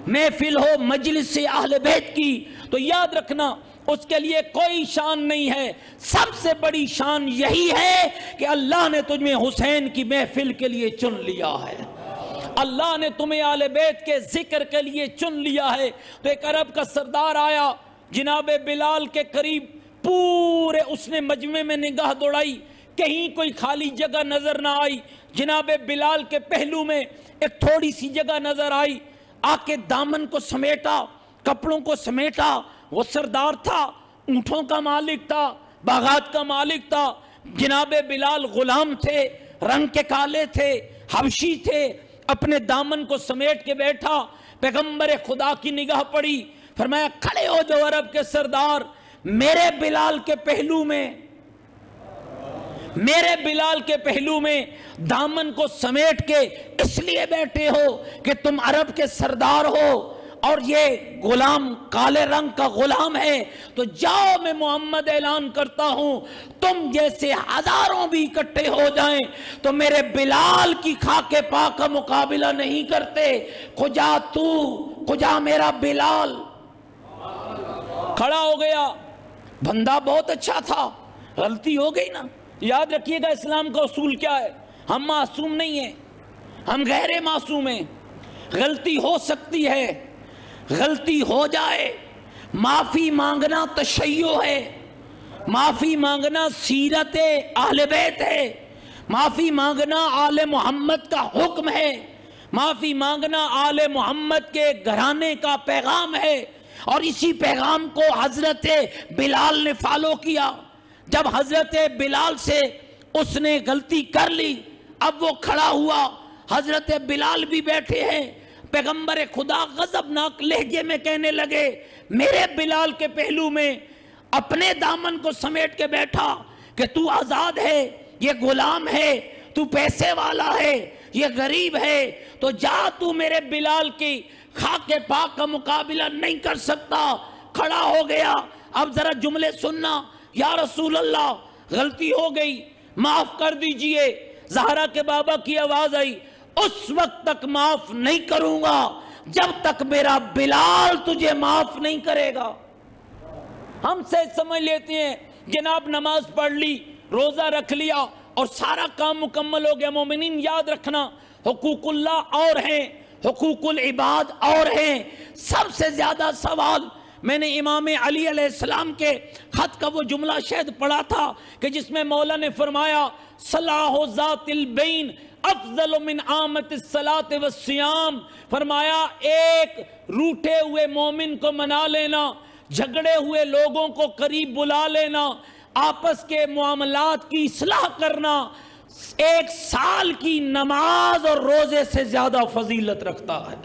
Speaker 1: محفل ہو مجلس اہل بیت کی، تو یاد رکھنا اس کے لیے کوئی شان نہیں ہے. سب سے بڑی شان یہی ہے کہ اللہ نے تجھے حسین کی محفل کے لیے چن لیا ہے، اللہ نے تمہیں اہل بیت کے ذکر کے لیے چن لیا ہے. تو ایک عرب کا سردار آیا جناب بلال کے قریب، پورے اس نے مجمع میں نگاہ دوڑائی، کہیں کوئی خالی جگہ نظر نہ آئی. جناب بلال کے پہلو میں ایک تھوڑی سی جگہ نظر آئی، آ کے دامن کو سمیٹا، کپڑوں کو سمیٹا. وہ سردار تھا، اونٹوں کا مالک تھا، باغات کا مالک تھا. جناب بلال غلام تھے، رنگ کے کالے تھے، حبشی تھے، اپنے دامن کو سمیٹ کے بیٹھا. پیغمبر خدا کی نگاہ پڑی، فرمایا کھڑے ہو جو عرب کے سردار، میرے بلال کے پہلو میں، میرے بلال کے پہلو میں دامن کو سمیٹ کے اس لیے بیٹھے ہو کہ تم عرب کے سردار ہو اور یہ غلام کالے رنگ کا غلام ہے. تو جاؤ، میں محمد اعلان کرتا ہوں تم جیسے ہزاروں بھی اکٹھے ہو جائیں تو میرے بلال کی خاک پاک کا مقابلہ نہیں کرتے. کجا تو، کجا میرا بلال. کھڑا ہو گیا، بندہ بہت اچھا تھا، غلطی ہو گئی نا. یاد رکھیے گا اسلام کا اصول کیا ہے، ہم معصوم نہیں ہیں، ہم غیر معصوم ہیں. غلطی ہو سکتی ہے، غلطی ہو جائے، معافی مانگنا تشیع ہے، معافی مانگنا سیرت اہل بیت ہے، معافی مانگنا آل محمد کا حکم ہے، معافی مانگنا آل محمد کے گھرانے کا پیغام ہے. اور اسی پیغام کو حضرت بلال نے فالو کیا. جب حضرت بلال سے اس نے غلطی کر لی، اب وہ کھڑا ہوا، حضرت بلال بھی بیٹھے ہیں. پیغمبر خدا غضبناک لہجے میں کہنے لگے، میرے بلال کے پہلو میں اپنے دامن کو سمیٹ کے بیٹھا کہ تو آزاد ہے، یہ غلام ہے، تو پیسے والا ہے، یہ غریب ہے، تو جا، تو میرے بلال کی خاک پاک کا مقابلہ نہیں کر سکتا. کھڑا ہو گیا. اب ذرا جملے سننا. یا رسول اللہ، غلطی ہو گئی، معاف کر دیجئے. زہرا کے بابا کی آواز آئی، اس وقت تک معاف نہیں کروں گا جب تک میرا بلال تجھے معاف نہیں کرے گا. ہم سے سمجھ لیتے ہیں جناب نماز پڑھ لی، روزہ رکھ لیا اور سارا کام مکمل ہو گیا. مومنین یاد رکھنا، حقوق اللہ اور ہیں، حقوق العباد اور ہیں. سب سے زیادہ سوال میں نے امام علی علیہ السلام کے خط کا وہ جملہ شاید پڑھا تھا کہ جس میں مولا نے فرمایا صلاح ذات البین افضل من عامت الصلاۃ والصیام. فرمایا ایک روٹھے ہوئے مومن کو منا لینا، جھگڑے ہوئے لوگوں کو قریب بلا لینا، آپس کے معاملات کی اصلاح کرنا 1 سال کی نماز اور روزے سے زیادہ فضیلت رکھتا ہے.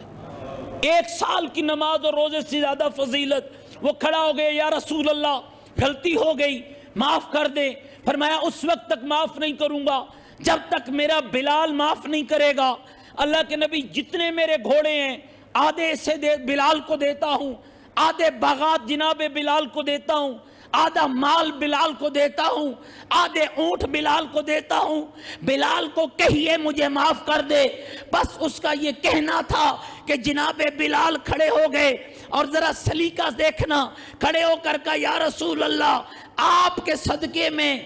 Speaker 1: 1 سال کی نماز اور روزے سے زیادہ فضیلت. وہ کھڑا ہو گئے، یا رسول اللہ غلطی ہو گئی، معاف کر دے. فرمایا اس وقت تک معاف نہیں کروں گا جب تک میرا بلال معاف نہیں کرے گا. اللہ کے نبی، جتنے میرے گھوڑے ہیں آدھے سے بلال کو دیتا ہوں، آدھے باغات جناب بلال کو دیتا ہوں، آدھا مال بلال کو دیتا ہوں، آدھے اونٹ بلال کو دیتا ہوں. بلال کو کہیے مجھے معاف کر دے. بس اس کا یہ کہنا تھا کہ جناب بلال کھڑے ہو گئے. اور ذرا سلیقہ دیکھنا، کھڑے ہو کر کہا، یا رسول اللہ آپ کے صدقے میں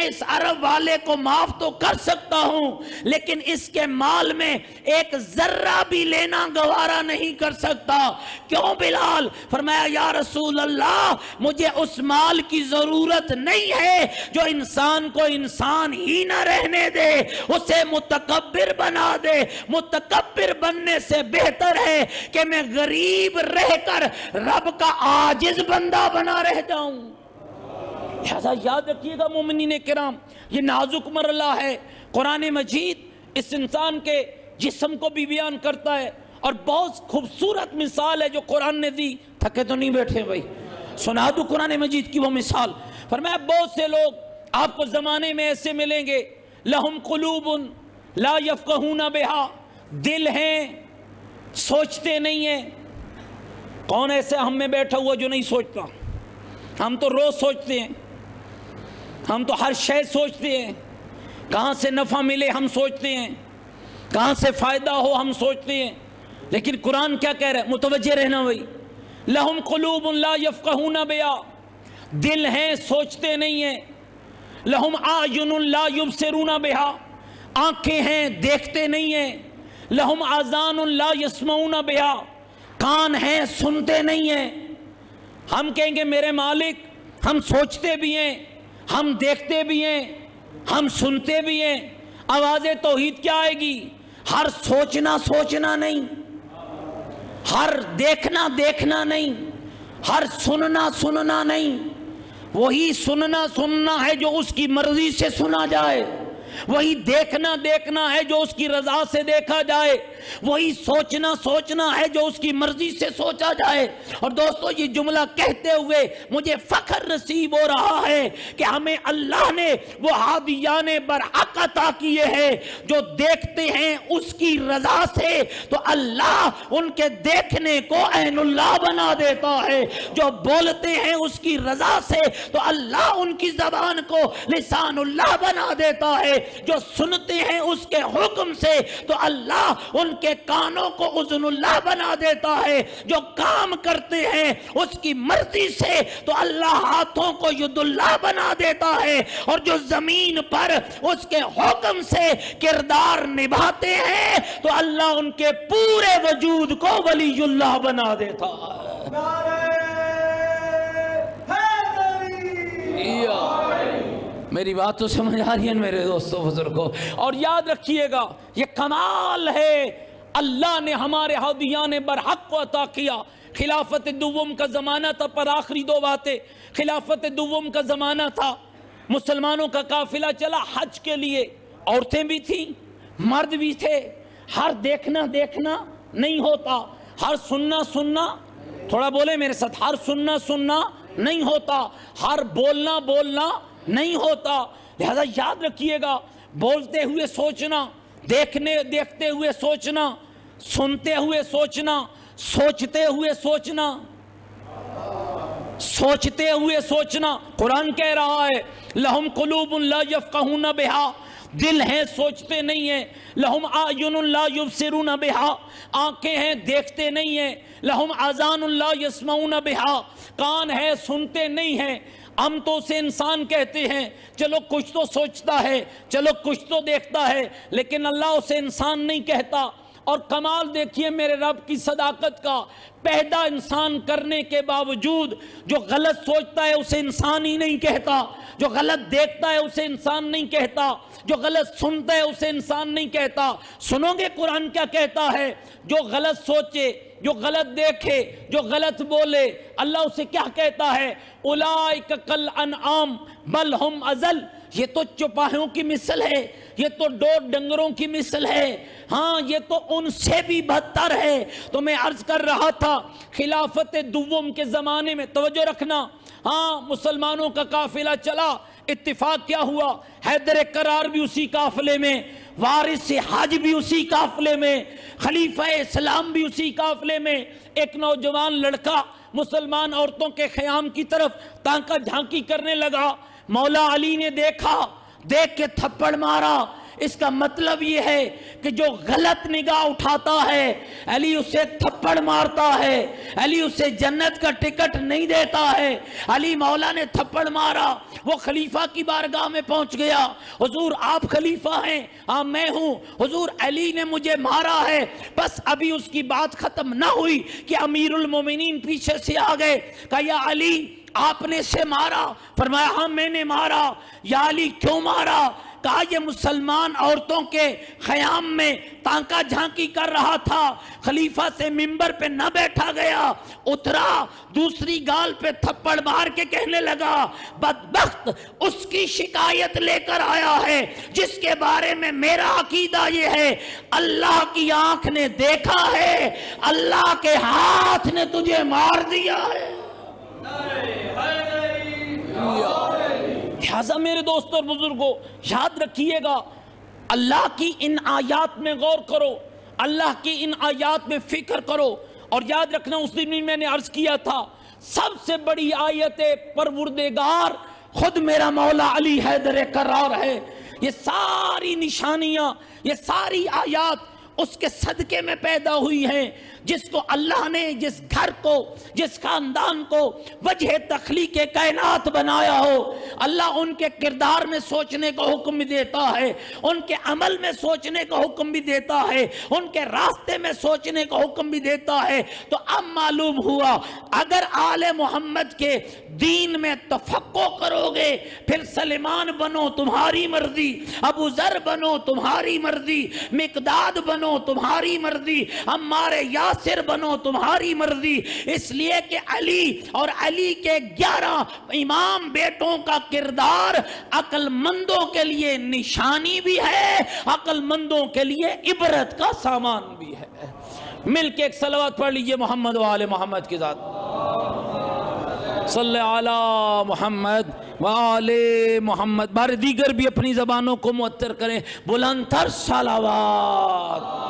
Speaker 1: اس عرب والے کو معاف تو کر سکتا ہوں، لیکن اس کے مال میں ایک ذرہ بھی لینا گوارا نہیں کر سکتا۔ کیوں بلال؟ فرمایا یا رسول اللہ مجھے اس مال کی ضرورت نہیں ہے جو انسان کو انسان ہی نہ رہنے دے، اسے متکبر بنا دے۔ متکبر بننے سے بہتر ہے کہ میں غریب رہ کر رب کا عاجز بندہ بنا رہ جاؤں۔ لہذا یاد رکھیے گا مومنین کرام، یہ نازک مرحلہ ہے۔ قرآن مجید اس انسان کے جسم کو بھی بیان کرتا ہے، اور بہت خوبصورت مثال ہے جو قرآن نے دی۔ تھکے تو نہیں بیٹھے بھائی، سنا دو قرآن مجید کی وہ مثال۔ فرمایا بہت سے لوگ آپ کو زمانے میں ایسے ملیں گے، لہم قلوب لا یفقہون بہا، دل ہیں سوچتے نہیں ہیں۔ کون ایسے ہم میں بیٹھا ہوا جو نہیں سوچتا؟ ہم تو روز سوچتے ہیں، ہم تو ہر شے سوچتے ہیں، کہاں سے نفع ملے ہم سوچتے ہیں، کہاں سے فائدہ ہو ہم سوچتے ہیں۔ لیکن قرآن کیا کہہ رہا ہے؟ متوجہ رہنا بھائی، لہم قلوب لا یفقہون بہا، دل ہیں سوچتے نہیں ہیں۔ لہم اعین لا یبصرون بہا، آنکھیں ہیں دیکھتے نہیں ہیں۔ لہم آذان لا یسمعون بہا، کان ہیں سنتے نہیں ہیں۔ ہم کہیں گے میرے مالک ہم سوچتے بھی ہیں، ہم دیکھتے بھی ہیں، ہم سنتے بھی ہیں۔ آواز توحید کیا آئے گی؟ ہر سوچنا سوچنا نہیں، ہر دیکھنا دیکھنا نہیں، ہر سننا سننا نہیں۔ وہی سننا سننا ہے جو اس کی مرضی سے سنا جائے، وہی دیکھنا دیکھنا ہے جو اس کی رضا سے دیکھا جائے، وہی سوچنا سوچنا ہے جو اس کی مرضی سے سوچا جائے۔ اور دوستو یہ جملہ کہتے ہوئے مجھے فخر نصیب ہو رہا ہے کہ ہمیں اللہ نے وہ ہادیان برحق عطا کیے ہیں جو دیکھتے ہیں اس کی رضا سے تو اللہ ان کے دیکھنے کو عین اللہ بنا دیتا ہے، جو بولتے ہیں اس کی رضا سے تو اللہ ان کی زبان کو لسان اللہ بنا دیتا ہے، جو سنتے ہیں اس کے حکم سے تو اللہ ان کے کانوں کو اذن اللہ بنا دیتا ہے، جو کام کرتے ہیں اس کی مرضی سے تو اللہ ہاتھوں کو ید اللہ بنا دیتا ہے، اور جو زمین پر اس کے حکم سے کردار نبھاتے ہیں تو اللہ ان کے پورے وجود کو ولی اللہ بنا دیتا ہے۔ میری بات تو سمجھ آ رہی ہے میرے دوستو بزرگوں؟ اور یاد رکھیے گا یہ کمال ہے، اللہ نے ہمارے ہادیان برحق کو عطا کیا۔ خلافت دوم کا زمانہ تھا، پر آخری دو باتیں۔ خلافت دوم کا زمانہ تھا، مسلمانوں کا قافلہ چلا حج کے لیے، عورتیں بھی تھیں مرد بھی تھے۔ ہر دیکھنا دیکھنا نہیں ہوتا، ہر سننا سننا، تھوڑا بولے میرے ساتھ، ہر سننا سننا نہیں ہوتا، ہر بولنا بولنا نہیں ہوتا۔ لہذا یاد رکھیے گا، بولتے ہوئے سوچنا، دیکھتے ہوئے سوچنا، سنتے ہوئے سوچنا، سوچتے ہوئے سوچنا، سوچتے ہوئے سوچنا۔ قرآن کہہ رہا ہے لہم قلوب لا یفقہون بہا، دل ہیں سوچتے نہیں ہیں۔ لہم اعین لا یبصرون بہا، آنکھیں ہیں دیکھتے نہیں ہیں۔ لہم آذان لا یسمعون بہا، کان ہیں سنتے نہیں ہیں۔ ہم تو اسے انسان کہتے ہیں، چلو کچھ تو سوچتا ہے، چلو کچھ تو دیکھتا ہے، لیکن اللہ اسے انسان نہیں کہتا۔ اور کمال دیکھیے میرے رب کی صداقت کا، پیدا انسان کرنے کے باوجود جو غلط سوچتا ہے اسے انسان ہی نہیں کہتا، جو غلط دیکھتا ہے اسے انسان نہیں کہتا، جو غلط سنتا ہے اسے انسان نہیں کہتا۔ سنو گے قرآن کیا کہتا ہے؟ جو غلط سوچے، جو غلط دیکھے، جو غلط بولے، اللہ اسے کیا کہتا ہے؟ اولئک کالانعام بل ہم اضل، یہ تو چوپاہوں کی مثل ہے، یہ تو ڈور ڈنگروں کی مثل ہے، ہاں یہ تو ان سے بھی بدتر ہے۔ تو میں عرض کر رہا تھا خلافت دوم کے زمانے میں، توجہ رکھنا، ہاں مسلمانوں کا قافلہ چلا، اتفاق کیا ہوا؟ حیدر کرار بھی اسی قافلے میں، وارث حج بھی اسی قافلے میں، خلیفہ اسلام بھی اسی قافلے میں۔ ایک نوجوان لڑکا مسلمان عورتوں کے خیام کی طرف تانکہ جھانکی کرنے لگا، مولا علی نے دیکھا، دیکھ کے تھپڑ مارا، اس کا مطلب یہ ہے کہ جو غلط نگاہ اٹھاتا ہے علی اسے تھپڑ مارتا ہے، علی اسے جنت کا ٹکٹ نہیں دیتا ہے۔ علی مولا نے تھپڑ مارا، وہ خلیفہ کی بارگاہ میں پہنچ گیا، حضور آپ خلیفہ ہیں، ہاں میں ہوں، حضور علی نے مجھے مارا ہے۔ بس ابھی اس کی بات ختم نہ ہوئی کہ امیر المومنین پیچھے سے آ گئے، کہا یا علی آپ نے اسے مارا؟ فرمایا ہاں میں نے مارا۔ یا علی کیوں مارا؟ کہا یہ مسلمان عورتوں کے خیام میں تانکا جھانکی کر رہا تھا، خلیفہ سے منبر پہ نہ بیٹھا گیا، اترا دوسری گال پہ تھپڑ مار کے کہنے لگا بدبخت اس کی شکایت لے کر آیا ہے جس کے بارے میں میرا عقیدہ یہ ہے اللہ کی آنکھ نے دیکھا ہے، اللہ کے ہاتھ نے تجھے مار دیا ہے۔ لہذا میرے دوستوں اور بزرگوں یاد رکھیے گا، اللہ کی ان آیات میں غور کرو، اللہ کی ان آیات میں فکر کرو، اور یاد رکھنا اس دن بھی میں نے عرض کیا تھا سب سے بڑی آیت پروردگار خود میرا مولا علی حیدر کرار ہے۔ یہ ساری نشانیاں، یہ ساری آیات اس کے صدقے میں پیدا ہوئی ہیں جس کو اللہ نے جس گھر کو، جس خاندان کو وجہ تخلیق کائنات بنایا ہو، اللہ ان کے کردار میں سوچنے کو حکم بھی دیتا ہے، ان کے عمل میں سوچنے کو حکم بھی دیتا ہے، ان کے راستے میں سوچنے کو حکم بھی دیتا ہے۔ تو اب معلوم ہوا اگر آل محمد کے دین میں تفقہ کرو گے، پھر سلیمان بنو تمہاری مرضی، ابو ذر بنو تمہاری مرضی، مقداد بنو تمہاری مرضی، عمار یاسر بنو تمہاری مرضی، اس لیے کہ علی اور علی کے 11 امام بیٹوں کا کردار عقل مندوں کے لیے نشانی بھی ہے، عقل مندوں کے لیے عبرت کا سامان بھی ہے۔ مل کے ایک صلوات پڑھ لیجئے محمد و آل محمد کی ذات، صلی علی محمد و آل محمد۔ بار دیگر بھی اپنی زبانوں کو معطر کریں، بلند تر صلوات۔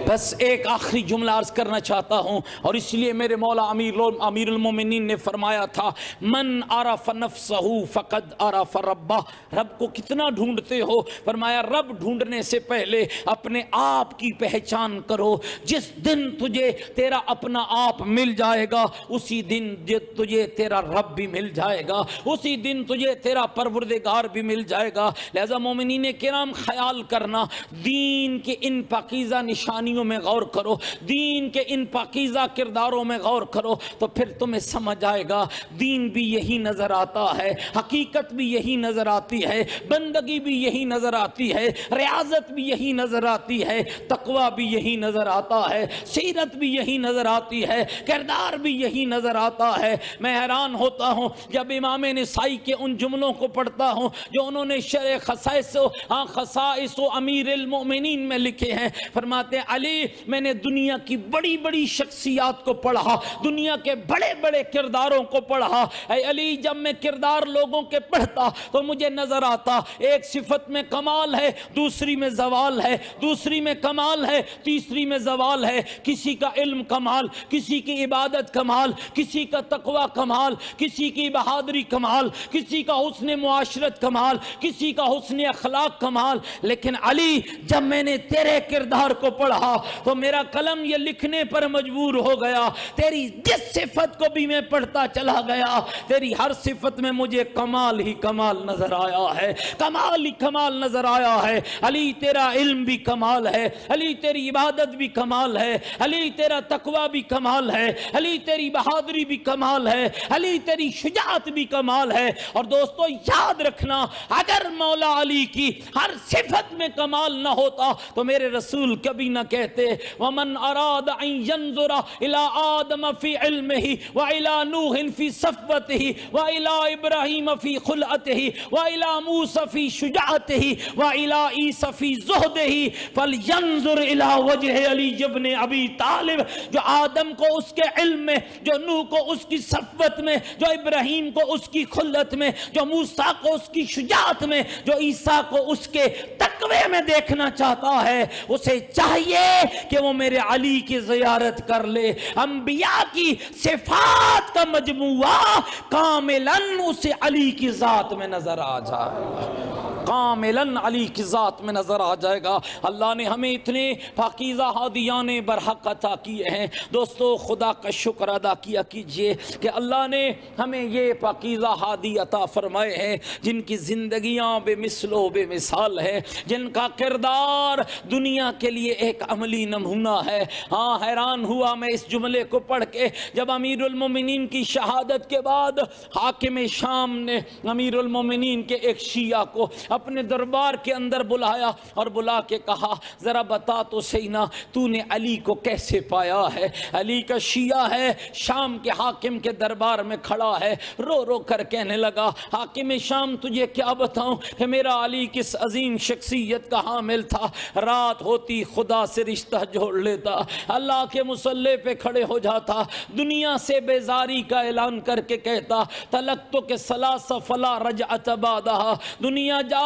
Speaker 1: بس ایک آخری جملہ عرض کرنا چاہتا ہوں، اور اس لیے میرے مولا امیر المومنین نے فرمایا تھا من عرف نفسہ فقد عرف ربہ۔ رب کو کتنا ڈھونڈتے ہو؟ فرمایا رب ڈھونڈنے سے پہلے اپنے آپ کی پہچان کرو۔ جس دن تجھے تیرا اپنا آپ مل جائے گا اسی دن تجھے تیرا رب بھی مل جائے گا، اسی دن تجھے تیرا پروردگار بھی مل جائے گا۔ لہذا مومنین کرام خیال کرنا، دین کے ان پاکیزہ نشانیوں میں غور کرو، دین کے ان پاکیزہ کرداروں میں غور کرو، تو پھر تمہیں سمجھ آئے گا دین بھی یہی نظر آتا ہے، حقیقت بھی یہی نظر آتی ہے، بندگی بھی یہی نظر آتی ہے، ریاضت بھی یہی نظر آتی ہے، تقوی بھی یہی نظر آتا ہے، سیرت بھی یہی نظر آتی ہے، کردار بھی یہی نظر آتا ہے۔ میں حیران ہوتا ہوں جب امام نسائی کے ان جملوں کو پڑھتا ہوں جو انہوں نے شرح خصائص و امیر المؤمنین میں لکھے ہیں۔ فرماتے ہیں علی میں نے دنیا کی بڑی بڑی شخصیات کو پڑھا، دنیا کے بڑے بڑے کرداروں کو پڑھا، اے علی جب میں کردار لوگوں کے پڑھتا تو مجھے نظر آتا ایک صفت میں کمال ہے، دوسری میں زوال ہے، دوسری میں کمال ہے، تیسری میں زوال ہے۔ کسی کا علم کمال، کسی کی عبادت کمال، کسی کا تقوی کمال، کسی کی بہادری کمال، کسی کا حسن معاشرت کمال، کسی کا حسن اخلاق کمال۔ لیکن علی جب میں نے تیرے کردار کو پڑھا تو میرا قلم یہ لکھنے پر مجبور ہو گیا، تیری جس صفت کو بھی میں پڑھتا چلا گیا تیری ہر صفت میں مجھے کمال ہی کمال نظر آیا ہے، کمال ہی کمال نظر آیا ہے۔ علی تیرا علم بھی کمال ہے، علی تیری عبادت بھی کمال ہے، علی تیرا تقوی بھی کمال ہے، علی تیری بہادری بھی کمال ہے، علی تیری شجاعت بھی کمال ہے۔ اور دوستو یاد رکھنا اگر مولا علی کی ہر صفت میں کمال نہ ہوتا تو میرے رسول کبھی نہ کہتے وَمَنْ أَرَادَ أَنْ يَنْظُرَ إِلَىٰ آدَمَ فِي عِلْمِهِ وَإِلَىٰ نُوحٍ فِي صَفْوَتِهِ وَإِلَىٰ إِبْرَاهِيمَ فِي خُلْعَتِهِ وَإِلَىٰ مُوسَى فِي شُجَاعَتِهِ وَإِلَىٰ عِيسَى فِي زُهْدِهِ فَلْيَنْظُرْ إِلَىٰ وَجْهِ عَلِيِّ بْنِ أَبِي طالب۔ جو آدم کو اس کے علم میں، جو نوح کو اس کی صفوت میں، جو ابراہیم کو اس کی خلت میں، جو موسیٰ کو اس کی شجاعت میں، جو عیسیٰ کو اس کے تقوی میں دیکھنا چاہتا ہے، اسے چاہیے کہ وہ میرے علی کی زیارت کر لے۔ انبیاء کی صفات کا مجموعہ کاملاً اسے علی کی ذات میں نظر آ جائے گا، کاملاً علی کی ذات میں نظر آ جائے گا۔ اللہ نے ہمیں اتنے پاکیزہ ہادیان برحق عطا کیے ہیں۔ دوستو خدا کا شکر ادا کیا کیجئے کہ اللہ نے ہمیں یہ پاکیزہ ہادی عطا فرمائے ہیں جن کی زندگیاں بے مثل و بے مثال ہے، جن کا کردار دنیا کے لیے ایک عملی نمونہ ہے۔ ہاں حیران ہوا میں اس جملے کو پڑھ کے، جب امیر المومنین کی شہادت کے بعد حاکم شام نے امیر المومنین کے ایک شیعہ کو اپنے دربار کے اندر بلایا اور بلا کے کہا ذرا بتا تو صحیح نا تو نے علی کو کیسے پایا ہے؟ علی کا شیعہ ہے، شام کے حاکم کے دربار میں کھڑا ہے، رو رو کر کہنے لگا حاکم شام تجھے کیا بتاؤں کہ میرا علی کس عظیم شخصیت کا حامل تھا، رات ہوتی خدا سے رشتہ جوڑ لیتا، اللہ کے مصلی پہ کھڑے ہو جاتا، دنیا سے بیزاری کا اعلان کر کے کہتا تلقتو کے ثلاث فلا رجعت بعدہا، دنیا جا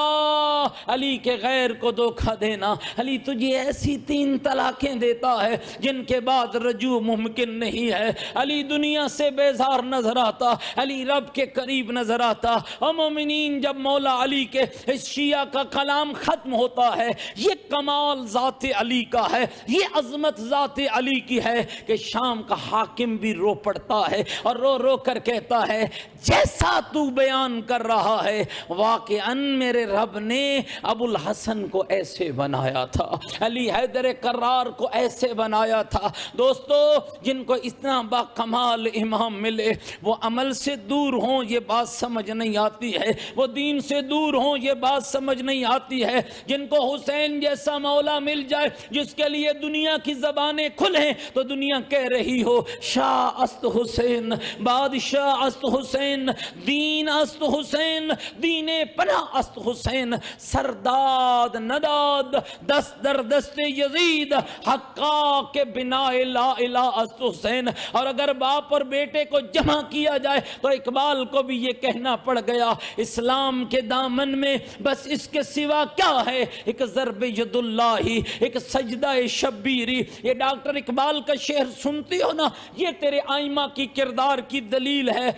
Speaker 1: علی کے غیر کو دھوکہ دینا، علی تجھے ایسی 3 طلاقیں دیتا ہے جن کے بعد رجوع ممکن نہیں ہے۔ علی دنیا سے بیزار نظر آتا، علی رب کے قریب نظر آتا۔ اور مومنین جب مولا علی کے اس شیعہ کا کلام ختم ہوتا ہے، یہ کمال ذات علی کا ہے، یہ عظمت ذات علی کی ہے کہ شام کا حاکم بھی رو پڑتا ہے اور رو رو کر کہتا ہے جیسا تو بیان کر رہا ہے واقعاً میرے رب نے ابو الحسن کو ایسے بنایا تھا، علی حیدر کرار کو ایسے بنایا تھا۔ دوستو جن کو اتنا با کمال امام ملے وہ عمل سے دور ہوں یہ بات سمجھ نہیں آتی ہے، وہ دین سے دور ہوں یہ بات سمجھ نہیں آتی ہے، جن کو حسین جیسا مولا مل جائے جس کے لیے دنیا کی زبانیں کھلیں تو دنیا کہہ رہی ہو شاہ است حسین، بادشاہ است حسین، دین است حسین، دین پناہ است حسین، سرداد نداد دست در دست یزید حقا کے بنا لا الہ است حسین۔ اور اگر باپ اور بیٹے کو جمع کیا جائے تو اقبال کو بھی یہ کہنا پڑ گیا اسلام کے دامن میں بس اس کے سوا کیا ہے، ایک ضرب ید اللہ، ایک سجدہ شبیری۔ یہ ڈاکٹر اقبال کا شعر سنتی ہو نا، یہ تیرے آئمہ کی کردار کی دلیل ہے۔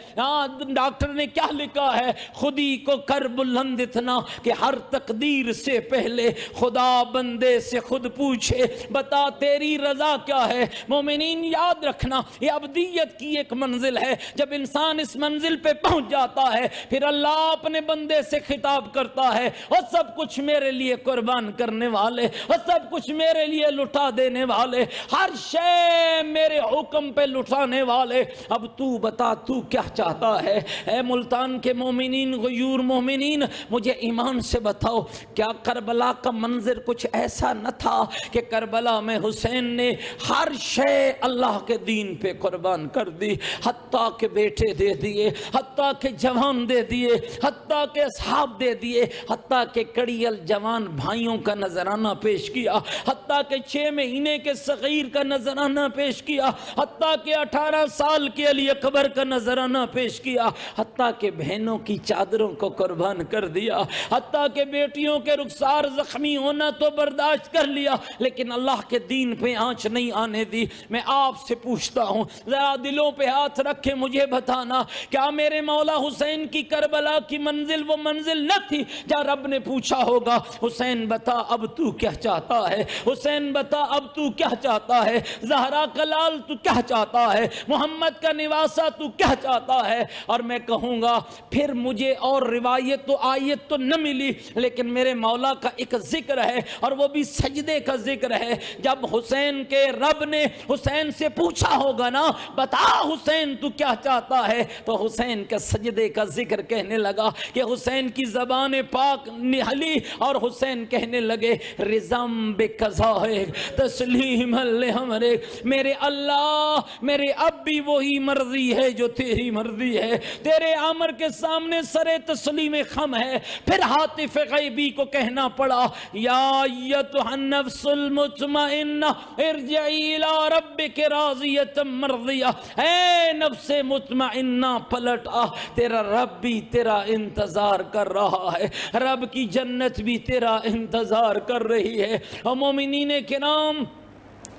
Speaker 1: ڈاکٹر نے کیا لکھا ہے، خودی کو کر بلند اتنا کہ ہر تقدیر سے پہلے خدا بندے سے خود پوچھے بتا تیری رضا کیا ہے۔ مومنین یاد رکھنا یہ ابدیت کی ایک منزل ہے، جب انسان اس منزل پہ پہنچ جاتا ہے پھر اللہ اپنے بندے سے خطاب کرتا ہے اور سب کچھ میرے لیے قربان کرنے والے، اور سب کچھ میرے لیے لٹا دینے والے، ہر شے میرے حکم پہ لٹانے والے، اب تو بتا تو کیا چاہتا ہے۔ اے ملتان کے مومنین، غیور مومنین، مجھے ایمان سے بتاؤ کیا کربلا کا منظر کچھ ایسا نہ تھا کہ کربلا میں حسین نے ہر شے اللہ کے دین پہ قربان کر دی، حتیٰ کہ بیٹے دے دیے، حتیٰ کہ جوان دے دیے، حتیٰ کہ اصحاب دے دیے، حتیٰ کہ کڑیل جوان بھائیوں کا نذرانہ پیش کیا، حتیٰ کہ 6 مہینے کے صغیر کا نذرانہ پیش کیا، حتیٰ کہ 18 سال کے علی اکبر کا نذرانہ پیش کیا، حتیٰ کہ بہنوں کی چادروں کو قربان کر دیا، حتیٰ کہ بیٹیوں کے رخسار زخمی ہونا تو برداشت کر لیا لیکن اللہ کے دین پہ آنچ نہیں آنے دی۔ میں آپ سے پوچھتا ہوں ذرا دلوں پہ ہاتھ رکھ کے مجھے بتانا کیا میرے مولا حسین کی کربلا کی منزل وہ منزل نہ تھی جہاں رب نے پوچھا ہوگا حسین بتا اب تو کیا چاہتا ہے، حسین بتا اب تو کیا چاہتا ہے، زہرا کا لال تو کیا چاہتا ہے، محمد کا نواسا تو کیا چاہتا ہے؟ اور میں کہوں گا پھر مجھے اور روایت تو آیت تو نہ ملی لیکن میرے مولا کا ایک ذکر ہے اور وہ بھی سجدے کا ذکر ہے۔ جب حسین کے رب نے حسین سے پوچھا ہوگا نا بتا حسین تو کیا چاہتا ہے، تو حسین کے سجدے کا ذکر کہنے لگا کہ حسین کی زبان پاک نہلی اور حسین کہنے لگے رضام بے قضا ہے تسلیم ہمارے، میرے اللہ میرے اب بھی وہی مرضی ہے جو تیری مرضی ہے، تیرے امر کے سامنے سر تسلیم خم ہے۔ پھر حاطف غیبی کو کہنا پڑا یا ایتھا النفس المطمئنہ ارجعی الی ربک راضیۃ مرضیہ، اے نفس مطمئنہ پلٹ آ، تیرا رب بھی تیرا انتظار کر رہا ہے، رب کی جنت بھی تیرا انتظار کر رہی ہے۔ اور مومنین کرام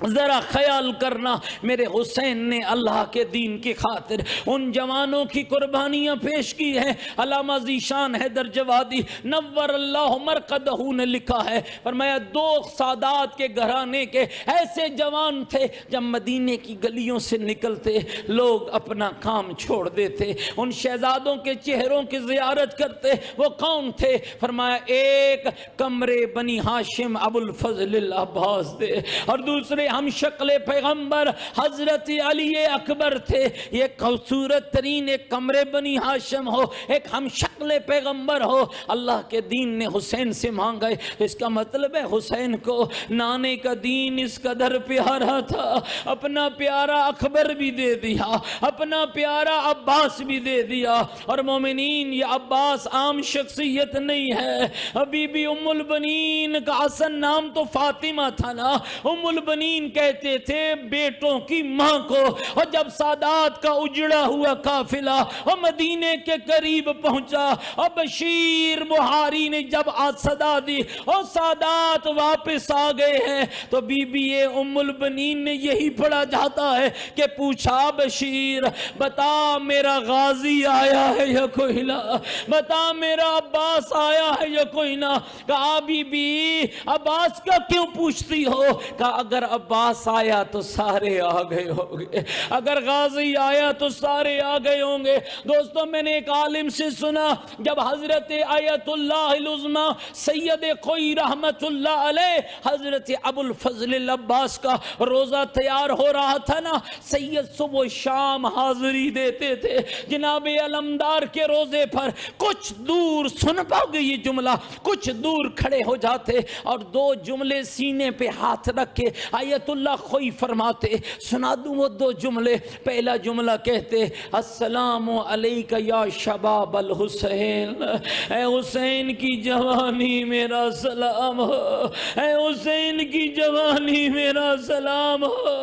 Speaker 1: ذرا خیال کرنا، میرے حسین نے اللہ کے دین کی خاطر ان جوانوں کی قربانیاں پیش کی ہیں۔ علامہ ذیشان حیدر جوادی نور اللہ مرقدہ نے لکھا ہے، فرمایا دو سادات کے گھرانے کے ایسے جوان تھے، جب مدینے کی گلیوں سے نکلتے لوگ اپنا کام چھوڑ دیتے، ان شہزادوں کے چہروں کی زیارت کرتے۔ وہ کون تھے؟ فرمایا ایک کمرے بنی ہاشم ابو الفضل العباس تھے، اور دوسرے ہم شکل پیغمبر حضرت علی اکبر تھے۔ یہ خوبصورت ترین ایک کمرے بنی ہاشم ہو، ایک ہم شکل پیغمبر ہو۔ اللہ کے دین نے حسین سے مانگا ہے، اس کا مطلب ہے حسین کو نانے کا دین اس قدر پیارا تھا، اپنا پیارا اکبر بھی دے دیا، اپنا پیارا عباس بھی دے دیا۔ اور مومنین، یہ عباس عام شخصیت نہیں ہے، بی بی ام البنین کا اصل نام تو فاطمہ تھا نا۔ ام البنین کہتے تھے بیٹوں کی ماں کو۔ اور جب سادات کا اجڑا ہوا قافلہ اور مدینے کے قریب پہنچا، اور بشیر بہاری نے جب صدا دی اور سادات واپس آ گئے ہیں، تو بی بی ام البنین نے یہی پڑھا جاتا ہے کہ پوچھا بشیر بتا میرا غازی آیا ہے یا کوئی نہ، بتا میرا عباس آیا ہے یا کوئی نہ۔ کہا بی بی عباس کا کیوں پوچھتی ہو؟ کہا اگر عباس آیا تو سارے آ گئے ہوں گے، اگر غازی آیا تو سارے آ گئے ہوں گے۔ دوستوں، میں نے ایک عالم سے سنا، جب حضرت آیت اللہ العظمی سید کوئی رحمت اللہ علیہ حضرت ابو الفضل العباس کا روزہ تیار ہو رہا تھا نا، سید صبح و شام حاضری دیتے تھے جناب علمدار کے روزے پر۔ کچھ دور سن پاؤ گے یہ جملہ، کچھ دور کھڑے ہو جاتے اور دو جملے سینے پہ ہاتھ رکھ کے آیت اللہ خوئی فرماتے۔ سنا دوں وہ دو جملے۔ پہلا جملہ کہتے السلام علیکہ یا شباب الحسین، اے حسین کی جوانی میرا سلام ہو، اے حسین کی جوانی میرا سلام ہو۔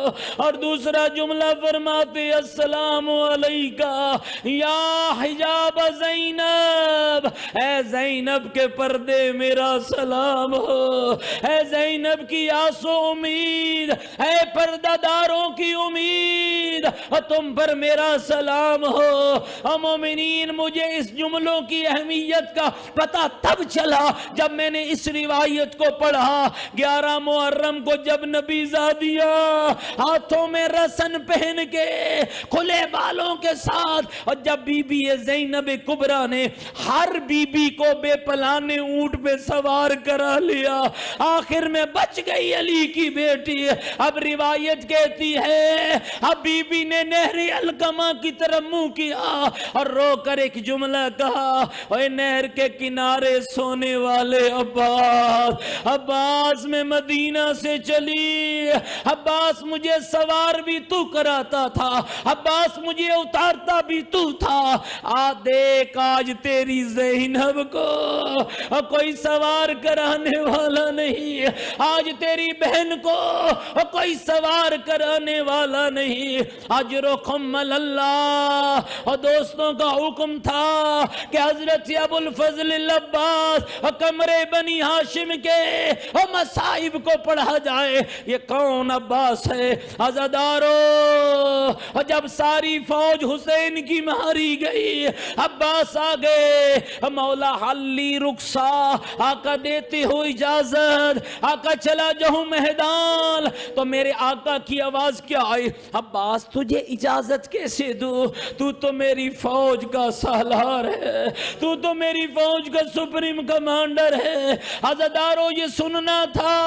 Speaker 1: اور دوسرا جملہ فرماتے السلام علیکہ یا حجاب زینب، اے زینب کے پردے میرا سلام ہو، اے زینب کی آس و امید، اے پردہ داروں کی امید، تم پر میرا سلام ہو۔ مومنین، مجھے اس جملوں کی اہمیت کا پتہ تب چلا جب میں نے اس روایت کو پڑھا۔ 11 محرم کو جب نبی زادیہ ہاتھوں میں رسن پہن کے کھلے بالوں کے ساتھ، اور جب بی بی زینب کبریٰ نے ہر بی بی کو بے پلانے اونٹ پہ سوار کرا لیا، آخر میں بچ گئی علی کی بیٹی۔ اب روایت کہتی ہے اب بی بی نے نہر القمہ کی طرف منہ کیا اور رو کر ایک جملہ کہا، اے نہر کے کنارے سونے والے عباس، عباس میں مدینہ سے چلی، عباس مجھے سوار بھی تو کراتا تھا، عباس مجھے اتارتا بھی تو تھا، دیکھ آج تیری زینب کو کوئی سوار کرانے والا نہیں، آج تیری بہن کو کوئی سوار کرانے والا نہیں۔ اجرکم اللہ۔ اور دوستوں کا حکم تھا کہ حضرت ابو الفضل العباس کمرے بنی ہاشم کے مصائب کو پڑھا جائے۔ یہ کون عباس ہے؟ عزادارو، جب ساری فوج حسین کی ماری گئی، عباس آگئے، مولا حلی رخصا، آقا دیتے ہو اجازت، آقا چلا جاؤں میدان۔ تو میرے آقا کی آواز کیا آئی؟ عباس تجھے اجازت کیسے دوں؟ تو تو میری فوج کا سالار ہے، تو تو میری فوج کا سپریم کمانڈر ہے۔ عزادارو، یہ سننا تھا۔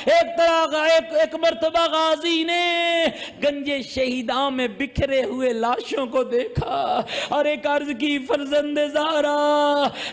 Speaker 1: ایک مرتبہ غازی نے گنجے شہیداں میں بکھرے ہوئے لاشوں کو دیکھا اور ایک عرض کی فرزند زہرا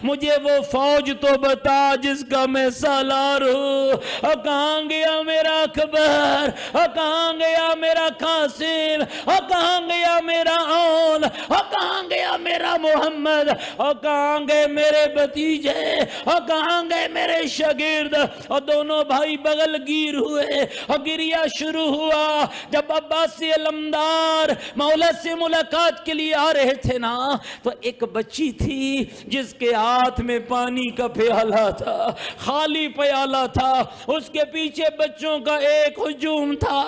Speaker 1: مجھے وہ فوج تو بتا جس کا میں سالار ہوں، اور کہاں گیا میرا اکبر، اور کہاں گیا میرا قاسم، اور کہاں گیا میرا اون، اور کہاں گیا میرا محمد، اور کہاں گئے میرے بھتیجے، اور کہاں گئے میرے شاگرد؟ اور دونوں بھائی بغل گیر ہوئے اور گریا شروع ہوا۔ جب عباسی علمدار مولا سے ملاقات کے لیے آ رہے تھے نا، تو ایک بچی تھی جس کے ہاتھ میں پانی کا پیالہ تھا، خالی پیالہ تھا، اس کے پیچھے بچوں کا ایک ہجوم تھا۔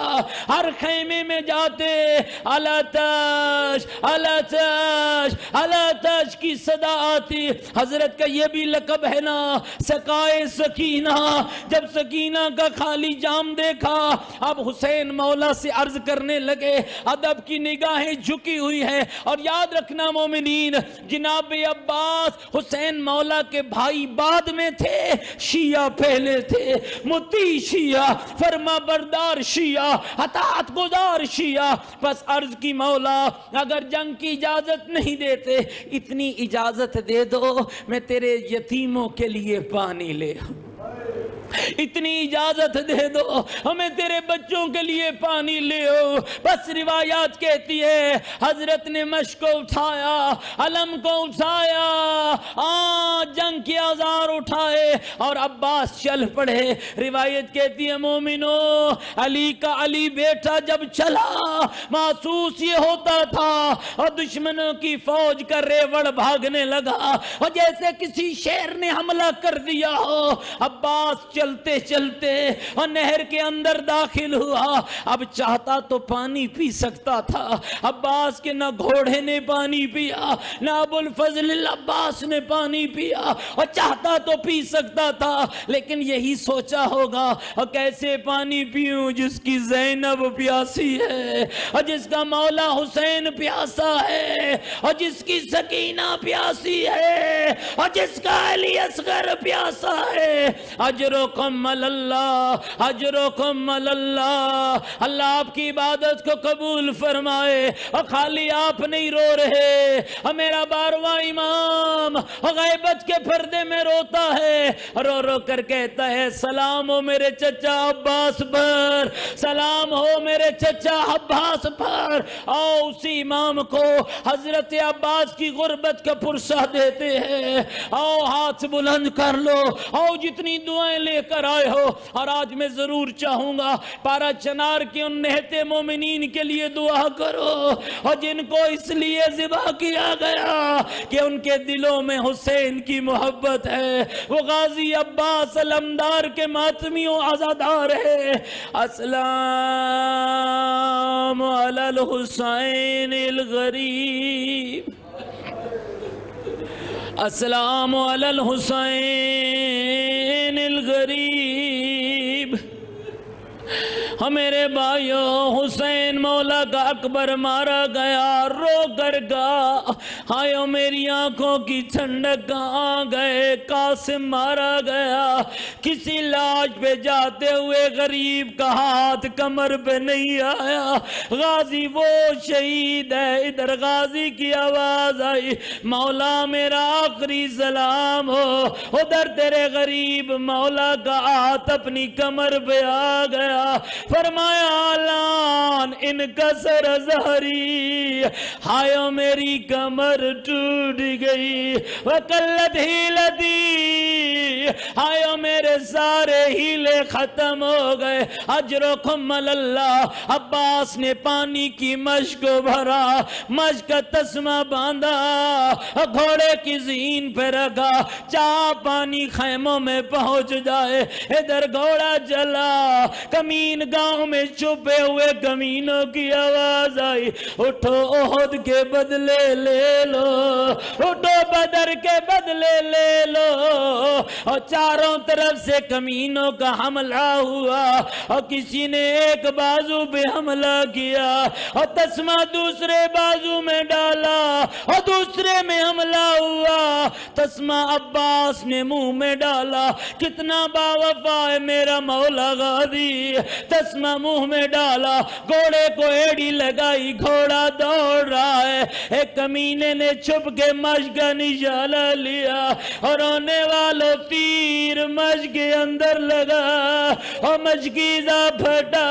Speaker 1: ہر خیمے میں جاتے الا تاش الا تاش الا تاش کی صدا آتی۔ حضرت کا یہ بھی لقب ہے نا، سقائے سکینہ۔ جب سکینہ کا خالی جام دیکھا، اب حسین مولا سے عرض کرنے لگے، ادب کی نگاہیں جھکی ہوئی ہیں، اور یاد رکھنا مومنین، جناب عباس حسین مولا کے بھائی بعد میں تھے، شیعہ پہلے تھے، مطیع شیعہ، فرما بردار شیعہ، اطاعت گزار شیعہ۔ بس عرض کی مولا اگر جنگ کی اجازت نہیں دیتے، اتنی اجازت دے دو میں تیرے یتیموں کے لیے پانی لے آؤں، اتنی اجازت دے دو ہمیں تیرے بچوں کے لیے پانی لے آؤ۔ بس روایات کہتی ہے حضرت نے مشق کو اٹھایا، علم کو اٹھایا، جنگ کے اوزار اٹھائے اور عباس چل پڑے۔ روایت کہتی ہے مومنو، علی کا علی بیٹا جب چلا، محسوس یہ ہوتا تھا اور دشمنوں کی فوج کا ریوڑ بھاگنے لگا، اور جیسے کسی شیر نے حملہ کر دیا ہو۔ عباس چلتے چلتے اور نہر کے اندر داخل ہوا۔ اب چاہتا تو پانی پی سکتا تھا، عباس کے نہ گھوڑے نے پانی پیا، نہ ابو الفضل العباس نے پانی پیا، اور چاہتا تو پی سکتا تھا، لیکن یہی سوچا ہوگا اور کیسے پانی پیوں جس کی زینب پیاسی ہے، اور جس کا مولا حسین پیاسا ہے، اور جس کی سکینہ پیاسی ہے، اور جس کا علی اصغر پیاسا ہے۔ اجرکم اللہ، اجرکم اللہ، اللہ آپ کی عبادت کو قبول فرمائے۔ اور خالی آپ نہیں رو رہے، اور میرا 12واں امام غیبت کے پردے میں روتا ہے، رو رو کر کہتا ہے سلام ہو میرے چچا عباس پر، سلام ہو میرے چچا عباس پر۔ آؤ اسی امام کو حضرت عباس کی غربت کا پرسہ دیتے ہیں۔ آؤ ہاتھ بلند کر لو، آؤ جتنی دعائیں لے کر آئے ہو۔ اور آج میں ضرور چاہوں گا پارا چنار کے ان نہتے مومنین کے لیے دعا کرو، اور جن کو اس لیے ذبح کیا گیا کہ ان کے دلوں میں حسین کی محبت ہے، وہ غازی عباس علمدار کے ماتمیوں عزادار ہے۔ السلام علی الحسین الغریب، السلام علی الحسین الغریب۔ میرے بھائیو، حسین مولا کا اکبر مارا گیا، رو کر گا آئیو میری آنکھوں کی ٹھنڈک کہاں گئے؟ قاسم مارا گیا، کسی لاش پہ جاتے ہوئے غریب کا ہاتھ کمر پہ نہیں آیا۔ غازی وہ شہید ہے، ادھر غازی کی آواز آئی مولا میرا آخری سلام ہو، ادھر تیرے غریب مولا کا ہاتھ اپنی کمر پہ آ گیا۔ فرمایا اعلان انکسر ظہری، ہائیو میری کمر ٹوٹ گئی، وقلت ہیلتی، ہائیو میرے سارے ہیلے ختم ہو گئے۔ اجرکم اللہ۔ عباس نے پانی کی مشک کو بھرا، مشک کا تسمہ باندھا، گھوڑے کی زین پہ رکھا، چاہ پانی خیموں میں پہنچ جائے۔ ادھر گھوڑا چلا، کمین گاؤں میں چھپے ہوئے کمینوں کی آواز آئی اٹھو احد کے بدلے لے لو، اٹھو بدر کے بدلے لے لو۔ اور چاروں طرف سے کمینوں کا حملہ ہوا، اور کسی نے ایک بازو پہ حملہ کیا اور تسمہ دوسرے بازو میں ڈالا، اور دوسرے میں حملہ ہوا، تسمہ عباس نے منہ میں ڈالا۔ کتنا باوفا ہے میرا مولا غازی، تسمہ منہ میں ڈالا، گھوڑے کو ایڑی لگائی، گھوڑا دوڑ رہا ہے، ایک کمینے نے چھپ کے مشق کا نشانہ لیا اور رونے والوں تیر مشق کے اندر لگا اور مشکیزہ پھٹا۔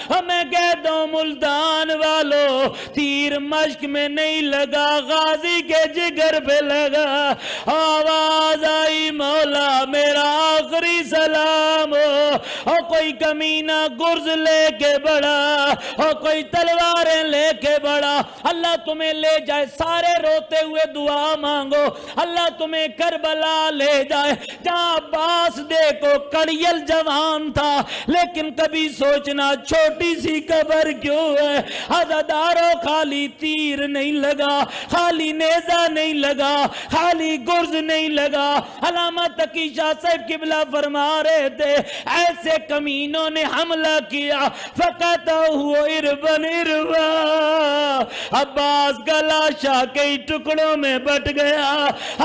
Speaker 1: اور میں کہتا ہوں ملتان والوں تیر مشق میں نہیں لگا، غازی کے جگر پہ لگا۔ آواز آئی مولا میرا آخری سلام ہو، اور کوئی کمینہ گرز لے کے بڑھا اور کوئی تلواریں لے کے بڑھا۔ اللہ تمہیں لے جائے، سارے روتے ہوئے دعا مانگو، اللہ تمہیں کربلا لے جائے جہاں عباس دیکھو کڑیل جوان تھا لیکن کبھی سوچنا چھوٹی سی قبر کیوں ہے۔ عزادارو خالی تیر نہیں لگا، خالی نیزہ نہیں لگا، خالی گرز نہیں لگا۔ علامہ تقی شاہ صاحب قبلہ فرما رہے تھے ایسے کمینوں نے حملہ کیا فَقَتَوْهُ عِرْبًا عِرْبًا، عباس کا لاشا کئی ٹکڑوں میں بٹ گیا،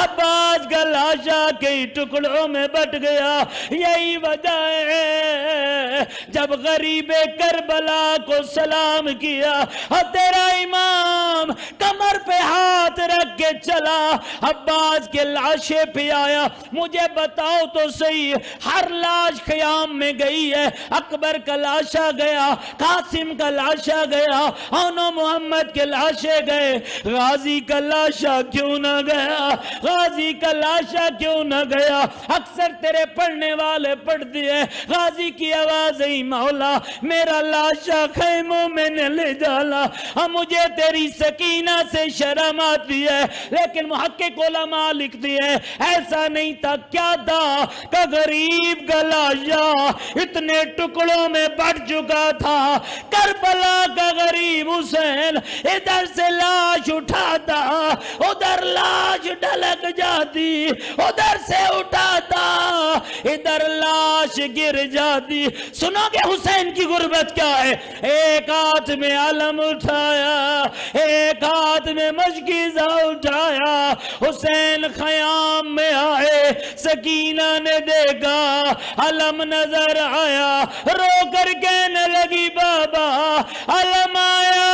Speaker 1: عباس کا لاشا کئی ٹکڑوں میں بٹ گیا۔ یہی وجہ ہے جب غریب کربلا کو سلام کیا اور تیرا امام کمر پہ ہاتھ رکھ کے چلا، عباس کے لاشے پہ آیا۔ مجھے بتاؤ تو صحیح، ہر لاش خیام میں گئی ہے، اکبر کا لاشا گیا، قاسم کا لاشا گیا، اونو محمد کے لاشے گئے، غازی کا لاشا کیوں نہ گیا؟ غازی کا لاشا کیوں نہ گیا؟ اکثر تیرے پڑھنے والے پڑھتی ہے غازی کی آواز ہی مولا میرا لاشا خیموں میں نے لے ڈالا، اور مجھے تیری سکینہ سے شرم آتی ہے، لیکن محقق علماء لکھتی ہے ایسا نہیں تھا۔ کیا تھا کہ غریب کا لاشا اتنے ٹکڑوں میں بٹ چکا تھا، کربلا کا غریب حسین ادھر سے لاش اٹھاتا ادھر لاش ڈھلک جاتی، ادھر سے اٹھاتا ادھر لاش گر جاتی۔ سنو گے حسین کی غربت کیا ہے؟ ایک ہاتھ میں علم اٹھایا، ایک ہاتھ میں مشکیزہ اٹھایا، حسین خیام میں آئے، سکینہ نے دیکھا علم نظر آیا، رو کر کہنے لگی بابا علم آیا،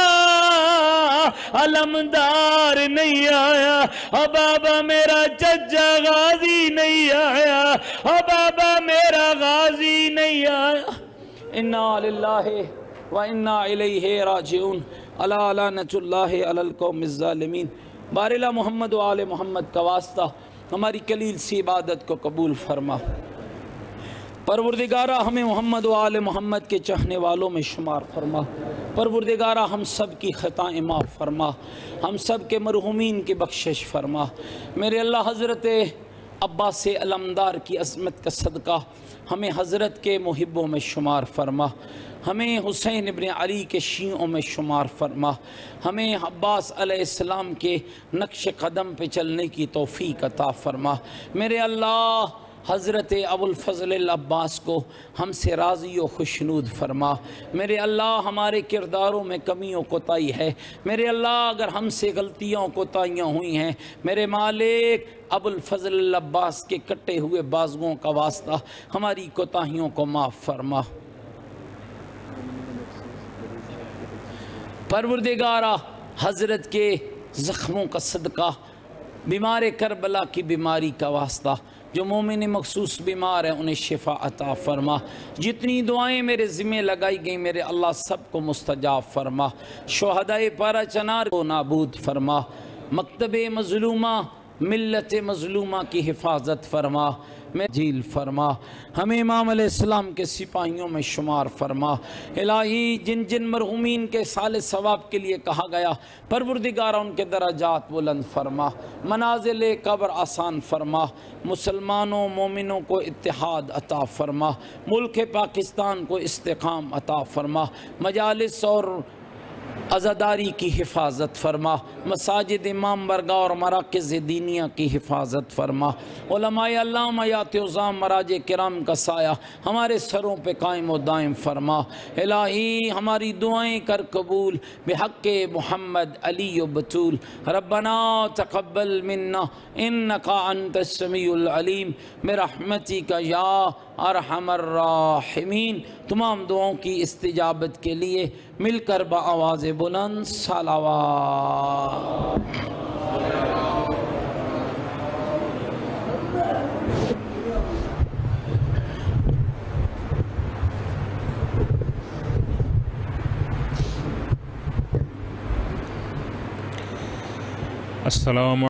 Speaker 1: علمدار نہیں آیا، اور بابا میرا چچا غازی نہیں آیا، اور بابا میرا غازی نہیں آیا۔ انا للہ و انا الیہ راجعون، الا لعنۃ اللہ علی القوم الظالمین۔ بارلہ محمد و آل محمد کا واسطہ ہماری قلیل سی عبادت کو قبول فرما۔ پروردگارہ ہمیں محمد و آل محمد کے چاہنے والوں میں شمار فرما۔ پروردگارہ ہم سب کی خطائیں معاف فرما، ہم سب کے مرحومین کی بخشش فرما۔ میرے اللہ حضرت عباس علمدار کی عظمت کا صدقہ ہمیں حضرت کے محبوں میں شمار فرما، ہمیں حسین ابن علی کے شیعوں میں شمار فرما، ہمیں عباس علیہ السلام کے نقش قدم پہ چلنے کی توفیق عطا فرما۔ میرے اللہ حضرت ابو الفضل العباس کو ہم سے راضی و خوشنود فرما۔ میرے اللہ ہمارے کرداروں میں کمیوں کوتاہی ہے، میرے اللہ اگر ہم سے غلطیوں کوتاہیاں ہوئی ہیں، میرے مالک ابو الفضل العباس کے کٹے ہوئے بازوؤں کا واسطہ ہماری کوتاہیوں کو معاف فرما۔ پروردگارہ حضرت کے زخموں کا صدقہ بیمار کربلا کی بیماری کا واسطہ، جو مومن مخصوص بیمار ہیں انہیں شفا عطا فرما۔ جتنی دعائیں میرے ذمہ لگائی گئیں میرے اللہ سب کو مستجاب فرما۔ شہدائے پارہ چنار کو نابود فرما، مکتب مظلومہ ملت مظلومہ کی حفاظت فرما، میں جیل فرما، ہمیں امام علیہ السلام کے سپاہیوں میں شمار فرما۔ الہی جن جن مرحومین کے سال ثواب کے لیے کہا گیا پروردگارہ ان کے درجات بلند فرما، منازل قبر آسان فرما، مسلمانوں مومنوں کو اتحاد عطا فرما، ملک پاکستان کو استحکام عطا فرما، مجالس اور عزاداری کی حفاظت فرما، مساجد امام برگاہ اور مراکز دینیہ کی حفاظت فرما، علماء علامہ یات عظام مراج کرام کا سایہ ہمارے سروں پہ قائم و دائم فرما۔ الہی ہماری دعائیں کر قبول بحق محمد علی و بطول۔ ربنا تقبل منا انکا انت السمیع العلیم برحمتک یا ارحم الراحمین۔ تمام دعاؤں کی استجابت کے لیے مل کر بآواز بلند صلوات.
Speaker 2: السلام